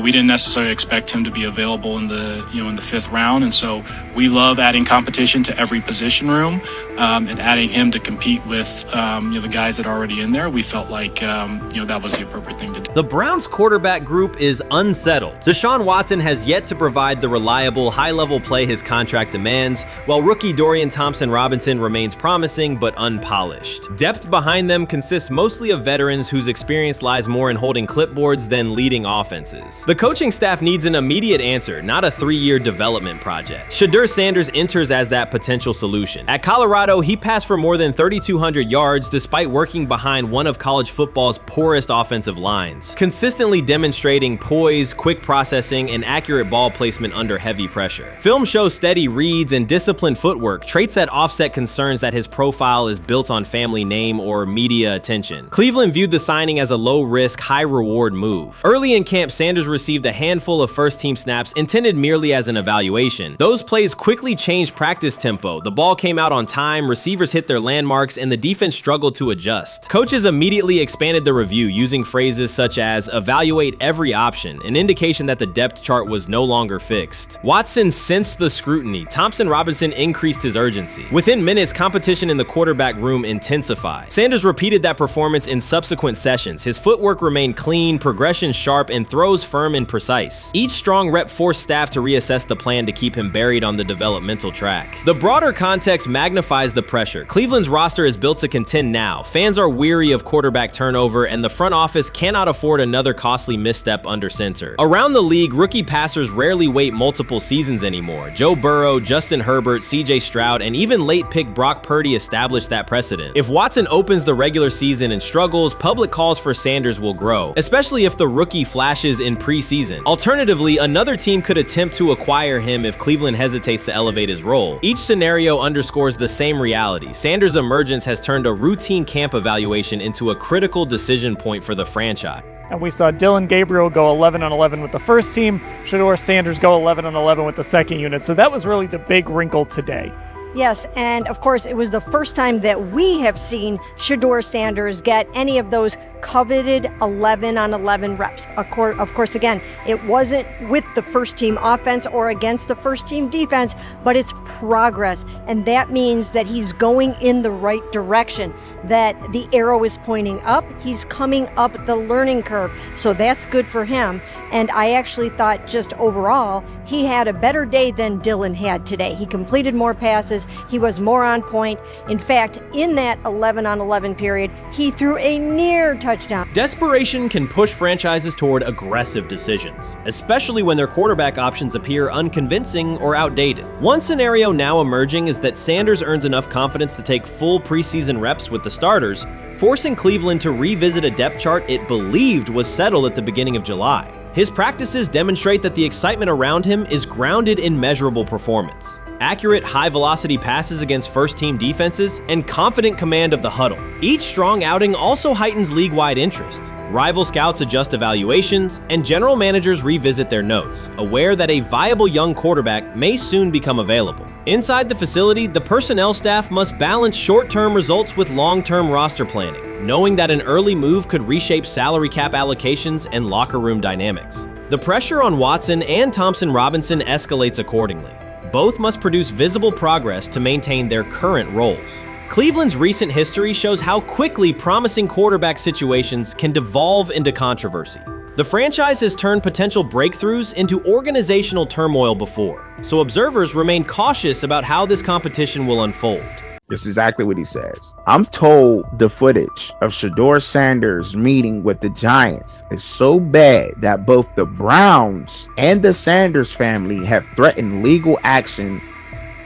we didn't necessarily expect him to be available in the in the 5th round, and so we love adding competition to every position room and adding him to compete with the guys that are already in there. We felt like that was the appropriate thing to do. The Browns quarterback group is unsettled. Deshaun Watson has yet to provide the reliable, high-level play his contract demands, while rookie Dorian Thompson-Robinson remains promising but unpolished. Depth behind them consists mostly of veterans whose experience lies more in holding clipboards than leading offenses. The coaching staff needs an immediate answer, not a 3-year development project. Shedeur Sanders enters as that potential solution. At Colorado, he passed for more than 3,200 yards despite working behind one of college football's poorest offensive lines, consistently demonstrating poise, quick processing, and accurate ball placement under heavy pressure. Film shows steady reads and disciplined footwork, traits that offset concerns that his profile is built on family name or media attention. Cleveland viewed the signing as a low-risk, high-reward move. Early in camp, Sanders received a handful of first-team snaps intended merely as an evaluation. Those plays quickly changed practice tempo. The ball came out on time, receivers hit their landmarks, and the defense struggled to adjust. Coaches immediately expanded the review using phrases such as evaluate every option, an indication that the depth chart was no longer fixed. Watson sensed the scrutiny. Thompson-Robinson increased his urgency. Within minutes, competition in the quarterback room intensified. Sanders repeated that performance in subsequent sessions. His footwork remained clean, progression sharp, and throws firm and precise. Each strong rep forced staff to reassess the plan to keep him buried on the developmental track. The broader context magnifies the pressure. Cleveland's roster is built to contend now. Fans are weary of quarterback turnover, and the front office cannot afford another costly misstep under center. Around the league, rookie passers rarely wait multiple seasons anymore. Joe Burrow, Justin Herbert, CJ Stroud, and even late pick Brock Purdy established that precedent. If Watson opens the regular season and struggles, public calls for Sanders will grow, especially if the rookie flashes in preseason. Alternatively, another team could attempt to acquire him if Cleveland hesitates to elevate his role. Each scenario underscores the same reality. Sanders' emergence has turned a routine camp evaluation into a critical decision point for the franchise. And we saw Dillon Gabriel go 11-11 with the first team, Shedeur Sanders go 11-11 with the second unit. So that was really the big wrinkle today. Yes, and of course, it was the first time that we have seen Shedeur Sanders get any of those coveted 11-on-11 reps. Of course, again, it wasn't with the first team offense or against the first team defense, but it's progress. And that means that he's going in the right direction, that the arrow is pointing up. He's coming up the learning curve. So that's good for him. And I actually thought just overall, he had a better day than Dillon had today. He completed more passes. He was more on point. In fact, in that 11-on-11 period, he threw a near touchdown. Desperation can push franchises toward aggressive decisions, especially when their quarterback options appear unconvincing or outdated. One scenario now emerging is that Sanders earns enough confidence to take full preseason reps with the starters, forcing Cleveland to revisit a depth chart it believed was settled at the beginning of July. His practices demonstrate that the excitement around him is grounded in measurable performance. Accurate, high-velocity passes against first-team defenses, and confident command of the huddle. Each strong outing also heightens league-wide interest. Rival scouts adjust evaluations, and general managers revisit their notes, aware that a viable young quarterback may soon become available. Inside the facility, the personnel staff must balance short-term results with long-term roster planning, knowing that an early move could reshape salary cap allocations and locker room dynamics. The pressure on Watson and Thompson Robinson escalates accordingly. Both must produce visible progress to maintain their current roles. Cleveland's recent history shows how quickly promising quarterback situations can devolve into controversy. The franchise has turned potential breakthroughs into organizational turmoil before, so observers remain cautious about how this competition will unfold. This is exactly what he says. I'm told the footage of Shedeur Sanders meeting with the Giants is so bad that both the Browns and the Sanders family have threatened legal action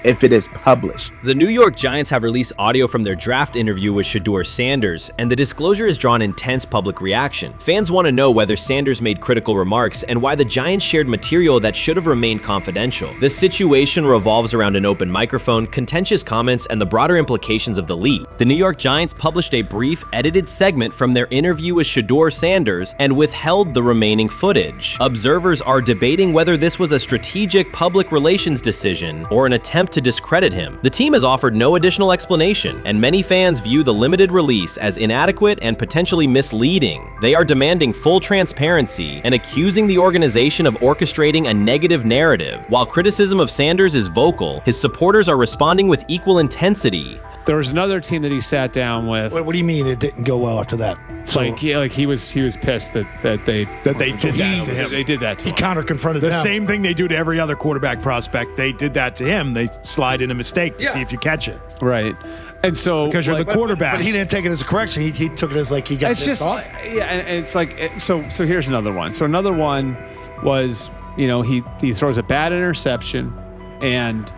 if it is published. The New York Giants have released audio from their draft interview with Shedeur Sanders, and the disclosure has drawn intense public reaction. Fans want to know whether Sanders made critical remarks and why the Giants shared material that should have remained confidential. The situation revolves around an open microphone, contentious comments, and the broader implications of the leak. The New York Giants published a brief, edited segment from their interview with Shedeur Sanders and withheld the remaining footage. Observers are debating whether this was a strategic public relations decision or an attempt to discredit him. The team has offered no additional explanation, and many fans view the limited release as inadequate and potentially misleading. They are demanding full transparency and accusing the organization of orchestrating a negative narrative. While criticism of Sanders is vocal, his supporters are responding with equal intensity. There was another team that he sat down with. What do you mean it didn't go well after that? So, he was pissed that they did that to him. They did that to him. He counter confronted the same thing they do to every other quarterback prospect. They did that to him. They slide in a mistake to see if you catch it. Right. And so because you're the quarterback. But he didn't take it as a correction. He took it as like he got pissed off. Yeah, and it's like so here's another one. So another one was, he throws a bad interception, and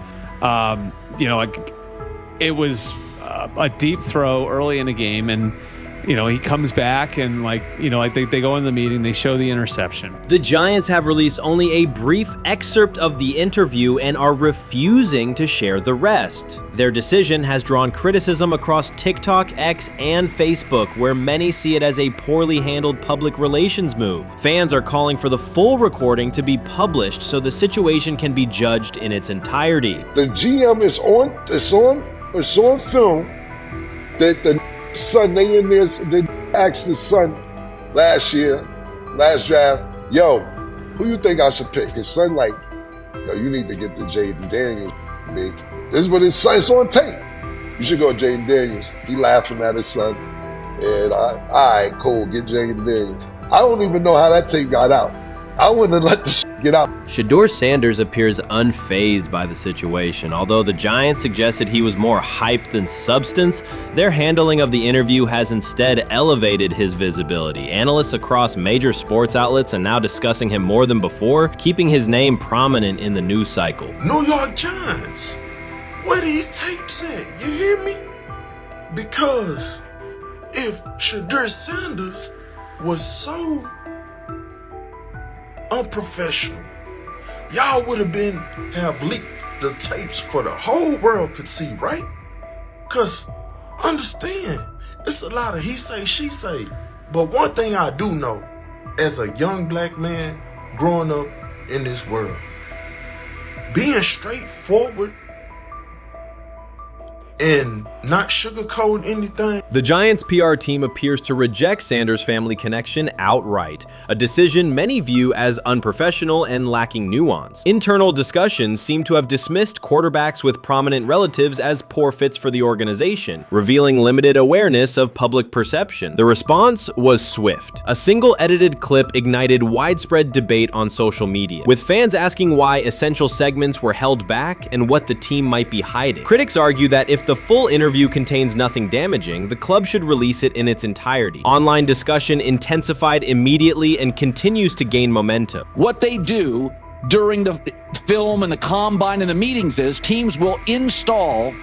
it was a deep throw early in the game, and he comes back and they go in the meeting, they show the interception. The Giants have released only a brief excerpt of the interview and are refusing to share the rest. Their decision has drawn criticism across TikTok, X, and Facebook, where many see it as a poorly handled public relations move. Fans are calling for the full recording to be published so the situation can be judged in its entirety. The GM is on film that the son, they asked the son last draft, yo, who you think I should pick? His son yo, you need to get the Jaden Daniels, big. This is what his son, it's on tape. You should go Jaden Daniels. He laughing at his son. And all right, cool, get Jaden Daniels. I don't even know how that tape got out. I wouldn't have let the get out. Shedeur Sanders appears unfazed by the situation. Although the Giants suggested he was more hype than substance, their handling of the interview has instead elevated his visibility. Analysts across major sports outlets are now discussing him more than before, keeping his name prominent in the news cycle. New York Giants, where these tapes at? You hear me? Because if Shedeur Sanders was so unprofessional, y'all would have leaked the tapes for the whole world could see, right? Cause understand, it's a lot of he say, she say. But one thing I do know, as a young black man growing up in this world, being straightforward and not sugarcoat anything. The Giants' PR team appears to reject Sanders' family connection outright, a decision many view as unprofessional and lacking nuance. Internal discussions seem to have dismissed quarterbacks with prominent relatives as poor fits for the organization, revealing limited awareness of public perception. The response was swift. A single edited clip ignited widespread debate on social media, with fans asking why essential segments were held back and what the team might be hiding. Critics argue that if the full interview review contains nothing damaging, the club should release it in its entirety. Online discussion intensified immediately and continues to gain momentum. What they do during the film and the combine and the meetings is teams will install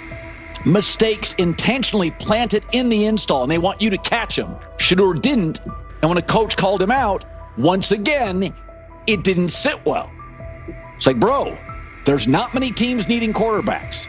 mistakes intentionally planted in the install, and they want you to catch them. Shedeur didn't, and when a coach called him out, once again, it didn't sit well. It's like, bro, there's not many teams needing quarterbacks,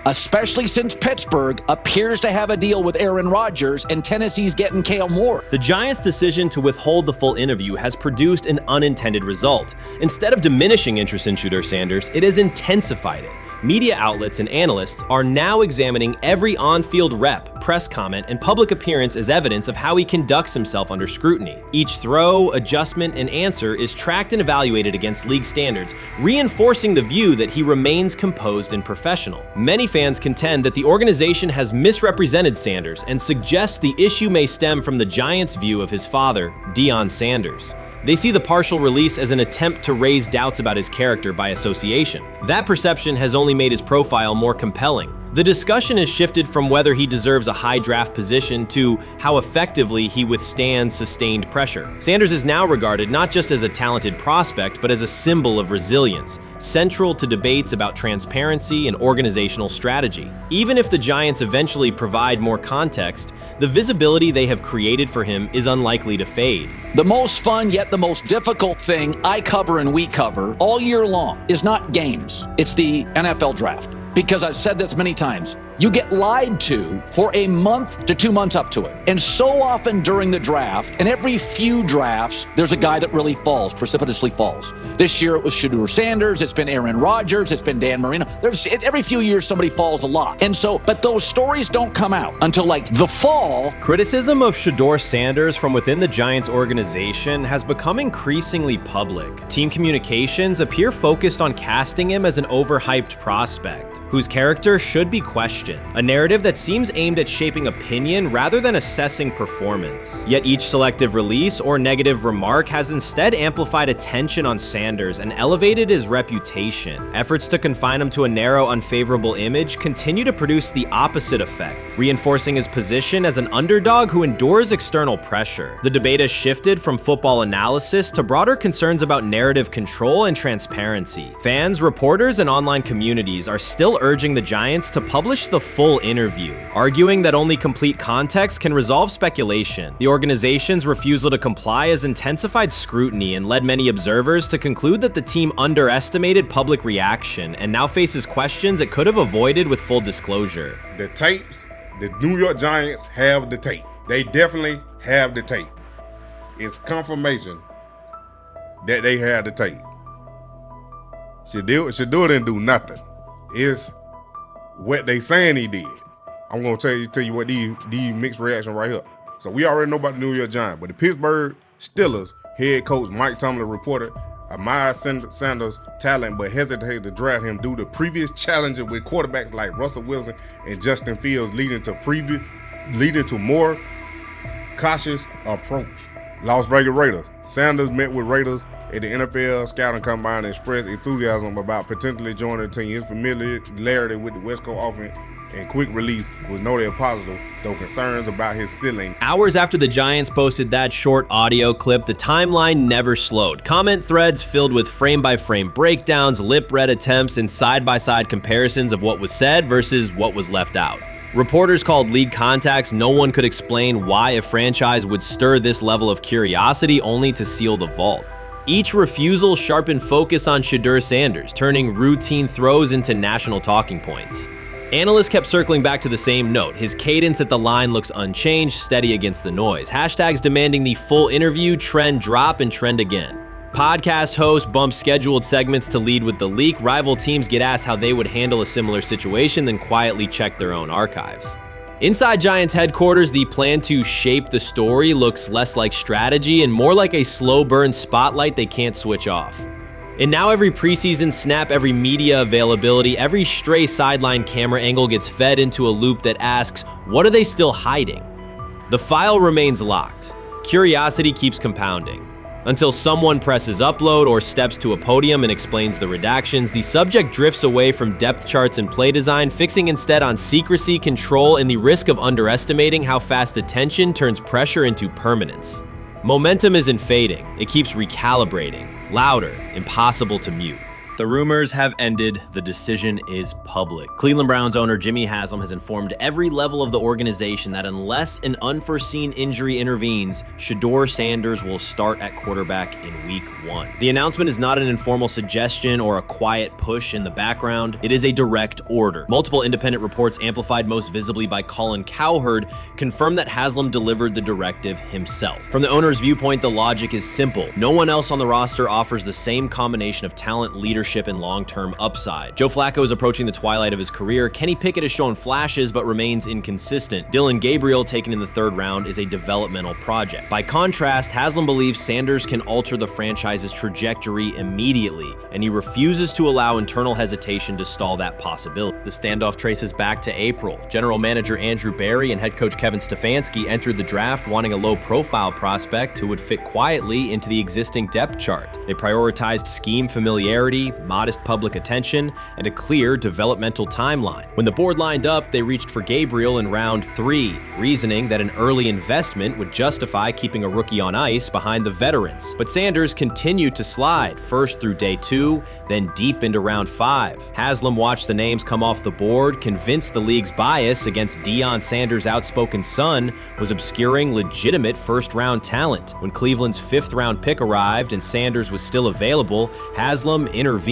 especially since Pittsburgh appears to have a deal with Aaron Rodgers and Tennessee's getting Kale Moore. The Giants' decision to withhold the full interview has produced an unintended result. Instead of diminishing interest in Shedeur Sanders, it has intensified it. Media outlets and analysts are now examining every on-field rep, press comment, and public appearance as evidence of how he conducts himself under scrutiny. Each throw, adjustment, and answer is tracked and evaluated against league standards, reinforcing the view that he remains composed and professional. Many fans contend that the organization has misrepresented Sanders and suggest the issue may stem from the Giants' view of his father, Deion Sanders. They see the partial release as an attempt to raise doubts about his character by association. That perception has only made his profile more compelling. The discussion has shifted from whether he deserves a high draft position to how effectively he withstands sustained pressure. Sanders is now regarded not just as a talented prospect, but as a symbol of resilience, central to debates about transparency and organizational strategy. Even if the Giants eventually provide more context, the visibility they have created for him is unlikely to fade. The most fun yet the most difficult thing I cover and we cover all year long is not games. It's the NFL draft. Because I've said this many times, you get lied to for a month to 2 months up to it. And so often during the draft, and every few drafts, there's a guy that really falls, precipitously falls. This year it was Shedeur Sanders, it's been Aaron Rodgers, it's been Dan Marino. Every few years somebody falls a lot. And so, but those stories don't come out until like the fall. Criticism of Shedeur Sanders from within the Giants organization has become increasingly public. Team communications appear focused on casting him as an overhyped prospect, whose character should be questioned, a narrative that seems aimed at shaping opinion rather than assessing performance. Yet each selective release or negative remark has instead amplified attention on Sanders and elevated his reputation. Efforts to confine him to a narrow, unfavorable image continue to produce the opposite effect, reinforcing his position as an underdog who endures external pressure. The debate has shifted from football analysis to broader concerns about narrative control and transparency. Fans, reporters, and online communities are still urging the Giants to publish the full interview, arguing that only complete context can resolve speculation. The organization's refusal to comply has intensified scrutiny and led many observers to conclude that the team underestimated public reaction and now faces questions it could have avoided with full disclosure. The tapes, the New York Giants have the tape. They definitely have the tape. It's confirmation that they have the tape. Shedeur didn't do nothing. Is what they saying he did. I'm gonna tell you what these mixed reaction right here. So we already know about the New York Giants, but the Pittsburgh Steelers head coach Mike Tomlin reported admired Sanders' talent, but hesitated to draft him due to previous challenges with quarterbacks like Russell Wilson and Justin Fields, leading to more cautious approach. Las Vegas Raiders. Sanders met with Raiders at the NFL scouting combine and expressed enthusiasm about potentially joining the team. His familiarity with the West Coast offense and quick release was noted positive, though concerns about his ceiling. Hours after the Giants posted that short audio clip, the timeline never slowed. Comment threads filled with frame-by-frame breakdowns, lip-read attempts, and side-by-side comparisons of what was said versus what was left out. Reporters called league contacts. No one could explain why a franchise would stir this level of curiosity only to seal the vault. Each refusal sharpened focus on Shedeur Sanders, turning routine throws into national talking points. Analysts kept circling back to the same note. His cadence at the line looks unchanged, steady against the noise. Hashtags demanding the full interview, trend drop, and trend again. Podcast hosts bump scheduled segments to lead with the leak. Rival teams get asked how they would handle a similar situation, then quietly check their own archives. Inside Giants headquarters, the plan to shape the story looks less like strategy and more like a slow burn spotlight they can't switch off. And now every preseason snap, every media availability, every stray sideline camera angle gets fed into a loop that asks, what are they still hiding? The file remains locked. Curiosity keeps compounding. Until someone presses upload or steps to a podium and explains the redactions, the subject drifts away from depth charts and play design, fixing instead on secrecy, control, and the risk of underestimating how fast attention turns pressure into permanence. Momentum isn't fading, it keeps recalibrating, louder, impossible to mute. The rumors have ended. The decision is public. Cleveland Browns owner Jimmy Haslam has informed every level of the organization that unless an unforeseen injury intervenes, Shedeur Sanders will start at quarterback in Week 1. The announcement is not an informal suggestion or a quiet push in the background. It is a direct order. Multiple independent reports, amplified most visibly by Colin Cowherd, confirm that Haslam delivered the directive himself. From the owner's viewpoint, the logic is simple. No one else on the roster offers the same combination of talent, leadership, and long-term upside. Joe Flacco is approaching the twilight of his career. Kenny Pickett has shown flashes but remains inconsistent. Dillon Gabriel, taken in the 3rd round, is a developmental project. By contrast, Haslam believes Sanders can alter the franchise's trajectory immediately, and he refuses to allow internal hesitation to stall that possibility. The standoff traces back to April. General manager Andrew Berry and head coach Kevin Stefanski entered the draft wanting a low-profile prospect who would fit quietly into the existing depth chart. They prioritized scheme familiarity, modest public attention, and a clear developmental timeline. When the board lined up, they reached for Gabriel in round 3, reasoning that an early investment would justify keeping a rookie on ice behind the veterans. But Sanders continued to slide, first through day 2, then deep into round 5. Haslam watched the names come off the board, convinced the league's bias against Deion Sanders' outspoken son was obscuring legitimate first-round talent. When Cleveland's 5th-round pick arrived and Sanders was still available, Haslam intervened.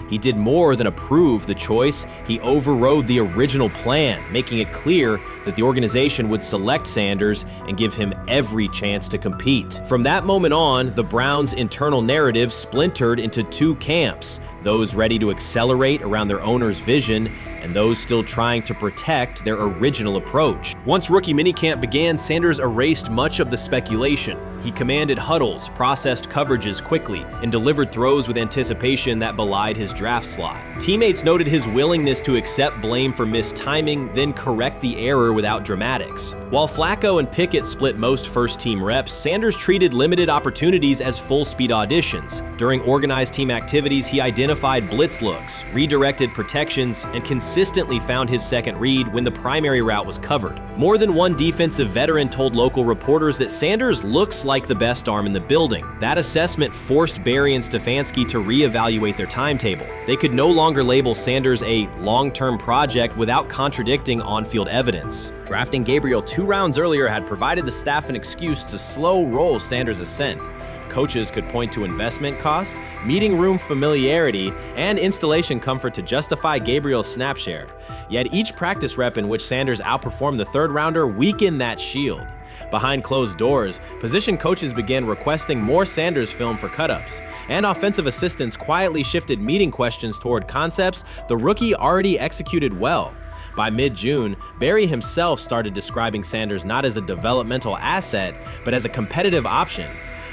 He did more than approve the choice, he overrode the original plan, making it clear that the organization would select Sanders and give him every chance to compete. From that moment on, the Browns' internal narrative splintered into 2 camps, those ready to accelerate around their owner's vision and those still trying to protect their original approach. Once rookie minicamp began, Sanders erased much of the speculation. He commanded huddles, processed coverages quickly, and delivered throws with anticipation that belied his draft slot. Teammates noted his willingness to accept blame for missed timing, then correct the error without dramatics. While Flacco and Pickett split most first-team reps, Sanders treated limited opportunities as full-speed auditions. During organized team activities, he identified blitz looks, redirected protections, and consistently found his second read when the primary route was covered. More than one defensive veteran told local reporters that Sanders looks like the best arm in the building. That assessment forced Berry and Stefanski to reevaluate their timetable. They could no longer label Sanders a long-term project without contradicting on-field evidence. Drafting Gabriel 2 rounds earlier had provided the staff an excuse to slow roll Sanders' ascent. Coaches could point to investment cost, meeting room familiarity, and installation comfort to justify Gabriel's snap share. Yet each practice rep in which Sanders outperformed the 3rd rounder weakened that shield. Behind closed doors, position coaches began requesting more Sanders film for cut-ups, and offensive assistants quietly shifted meeting questions toward concepts the rookie already executed well. By mid-June, Berry himself started describing Sanders not as a developmental asset, but as a competitive option.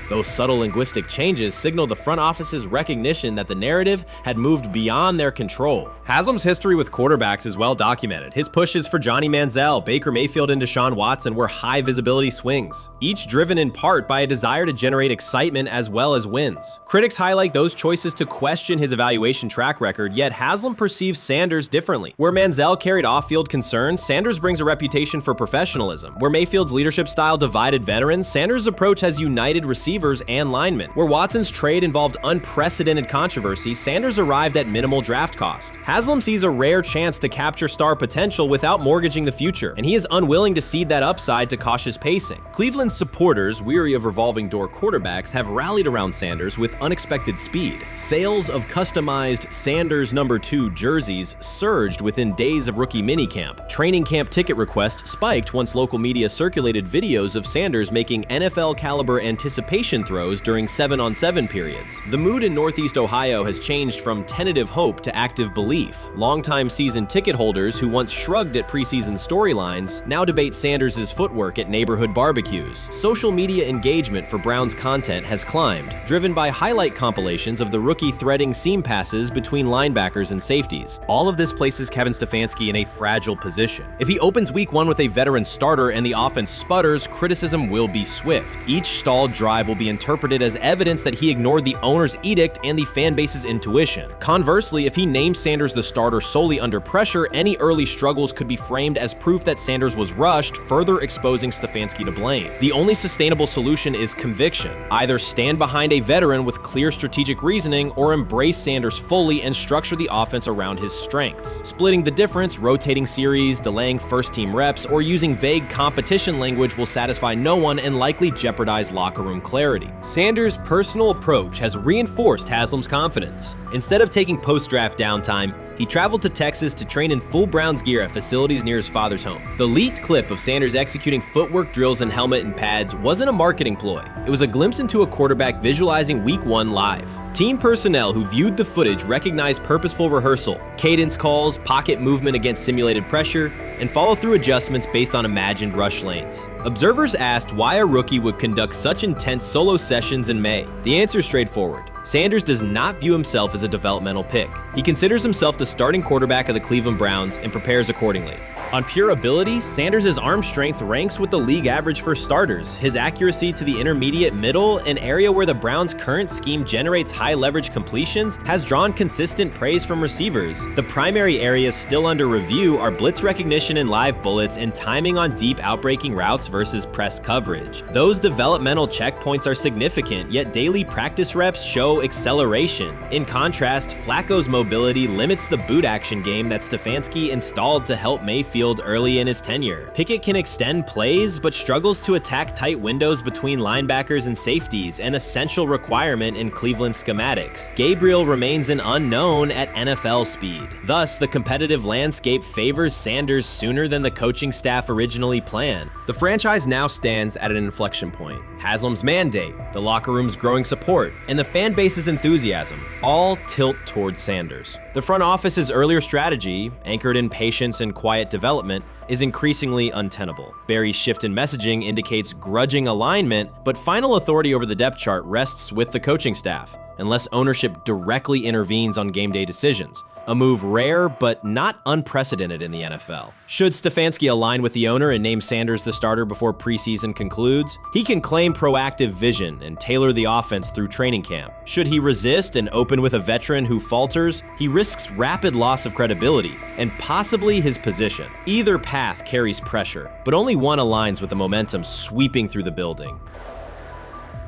Those subtle linguistic changes signaled the front office's recognition that the narrative had moved beyond their control. Haslam's history with quarterbacks is well documented. His pushes for Johnny Manziel, Baker Mayfield, and Deshaun Watson were high-visibility swings, each driven in part by a desire to generate excitement as well as wins. Critics highlight those choices to question his evaluation track record, yet Haslam perceives Sanders differently. Where Manziel carried off-field concerns, Sanders brings a reputation for professionalism. Where Mayfield's leadership style divided veterans, Sanders' approach has united receivers and linemen. Where Watson's trade involved unprecedented controversy, Sanders arrived at minimal draft cost. Haslam sees a rare chance to capture star potential without mortgaging the future, and he is unwilling to cede that upside to cautious pacing. Cleveland's supporters, weary of revolving door quarterbacks, have rallied around Sanders with unexpected speed. Sales of customized Sanders number 2 jerseys surged within days of rookie minicamp. Training camp ticket requests spiked once local media circulated videos of Sanders making NFL-caliber anticipation throws during 7-on-7 periods. The mood in Northeast Ohio has changed from tentative hope to active belief. Longtime season ticket holders who once shrugged at preseason storylines now debate Sanders' footwork at neighborhood barbecues. Social media engagement for Browns content has climbed, driven by highlight compilations of the rookie threading seam passes between linebackers and safeties. All of this places Kevin Stefanski in a fragile position. If he opens week 1 with a veteran starter and the offense sputters, criticism will be swift. Each stalled drive drive will be interpreted as evidence that he ignored the owner's edict and the fan base's intuition. Conversely, if he names Sanders the starter solely under pressure, any early struggles could be framed as proof that Sanders was rushed, further exposing Stefanski to blame. The only sustainable solution is conviction. Either stand behind a veteran with clear strategic reasoning or embrace Sanders fully and structure the offense around his strengths. Splitting the difference, rotating series, delaying first-team reps, or using vague competition language will satisfy no one and likely jeopardize locker room clarity. Sanders' personal approach has reinforced Haslam's confidence. Instead of taking post-draft downtime, he traveled to Texas to train in full Browns gear at facilities near his father's home. The leaked clip of Sanders executing footwork drills in helmet and pads wasn't a marketing ploy. It was a glimpse into a quarterback visualizing Week 1 live. Team personnel who viewed the footage recognized purposeful rehearsal, cadence calls, pocket movement against simulated pressure, and follow-through adjustments based on imagined rush lanes. Observers asked why a rookie would conduct such intense solo sessions in May. The answer is straightforward. Sanders does not view himself as a developmental pick. He considers himself the starting quarterback of the Cleveland Browns and prepares accordingly. On pure ability, Sanders' arm strength ranks with the league average for starters. His accuracy to the intermediate middle, an area where the Browns' current scheme generates high leverage completions, has drawn consistent praise from receivers. The primary areas still under review are blitz recognition and live bullets and timing on deep outbreaking routes versus press coverage. Those developmental checkpoints are significant, yet daily practice reps show acceleration. In contrast, Flacco's mobility limits the boot action game that Stefanski installed to help Mayfield early in his tenure. Pickett can extend plays, but struggles to attack tight windows between linebackers and safeties, an essential requirement in Cleveland schematics. Gabriel remains an unknown at NFL speed. Thus, the competitive landscape favors Sanders sooner than the coaching staff originally planned. The franchise now stands at an inflection point. Haslam's mandate, the locker room's growing support, and the fan base's enthusiasm all tilt towards Sanders. The front office's earlier strategy, anchored in patience and quiet development, is increasingly untenable. Barry's shift in messaging indicates grudging alignment, but final authority over the depth chart rests with the coaching staff, unless ownership directly intervenes on game day decisions. A move rare but not unprecedented in the NFL. Should Stefanski align with the owner and name Sanders the starter before preseason concludes, he can claim proactive vision and tailor the offense through training camp. Should he resist and open with a veteran who falters, he risks rapid loss of credibility and possibly his position. Either path carries pressure, but only one aligns with the momentum sweeping through the building.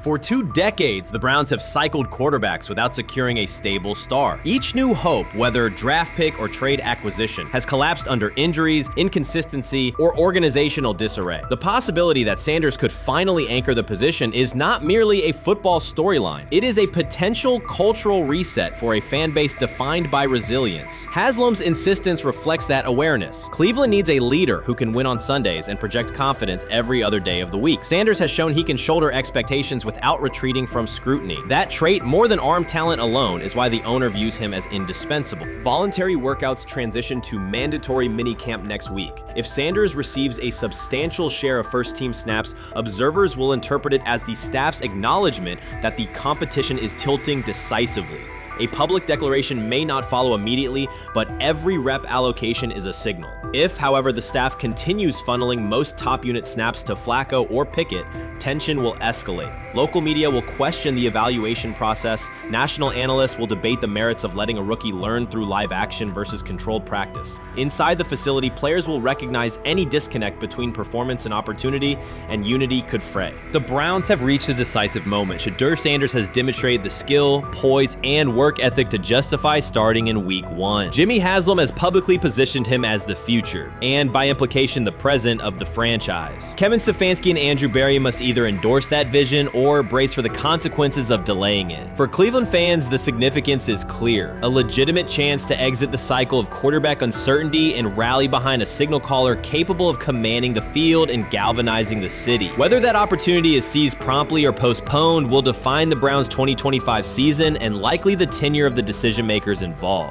For 2 decades, the Browns have cycled quarterbacks without securing a stable star. Each new hope, whether draft pick or trade acquisition, has collapsed under injuries, inconsistency, or organizational disarray. The possibility that Sanders could finally anchor the position is not merely a football storyline. It is a potential cultural reset for a fan base defined by resilience. Haslam's insistence reflects that awareness. Cleveland needs a leader who can win on Sundays and project confidence every other day of the week. Sanders has shown he can shoulder expectations without retreating from scrutiny. That trait, more than arm talent alone, is why the owner views him as indispensable. Voluntary workouts transition to mandatory minicamp next week. If Sanders receives a substantial share of first-team snaps, observers will interpret it as the staff's acknowledgement that the competition is tilting decisively. A public declaration may not follow immediately, but every rep allocation is a signal. If, however, the staff continues funneling most top unit snaps to Flacco or Pickett, tension will escalate. Local media will question the evaluation process. National analysts will debate the merits of letting a rookie learn through live action versus controlled practice. Inside the facility, players will recognize any disconnect between performance and opportunity, and unity could fray. The Browns have reached a decisive moment. Shedeur Sanders has demonstrated the skill, poise, and work ethic to justify starting in Week 1. Jimmy Haslam has publicly positioned him as the future, and by implication the present of the franchise. Kevin Stefanski and Andrew Barry must either endorse that vision or brace for the consequences of delaying it. For Cleveland fans, the significance is clear. A legitimate chance to exit the cycle of quarterback uncertainty and rally behind a signal caller capable of commanding the field and galvanizing the city. Whether that opportunity is seized promptly or postponed will define the Browns' 2025 season and likely the tenure of the decision makers involved.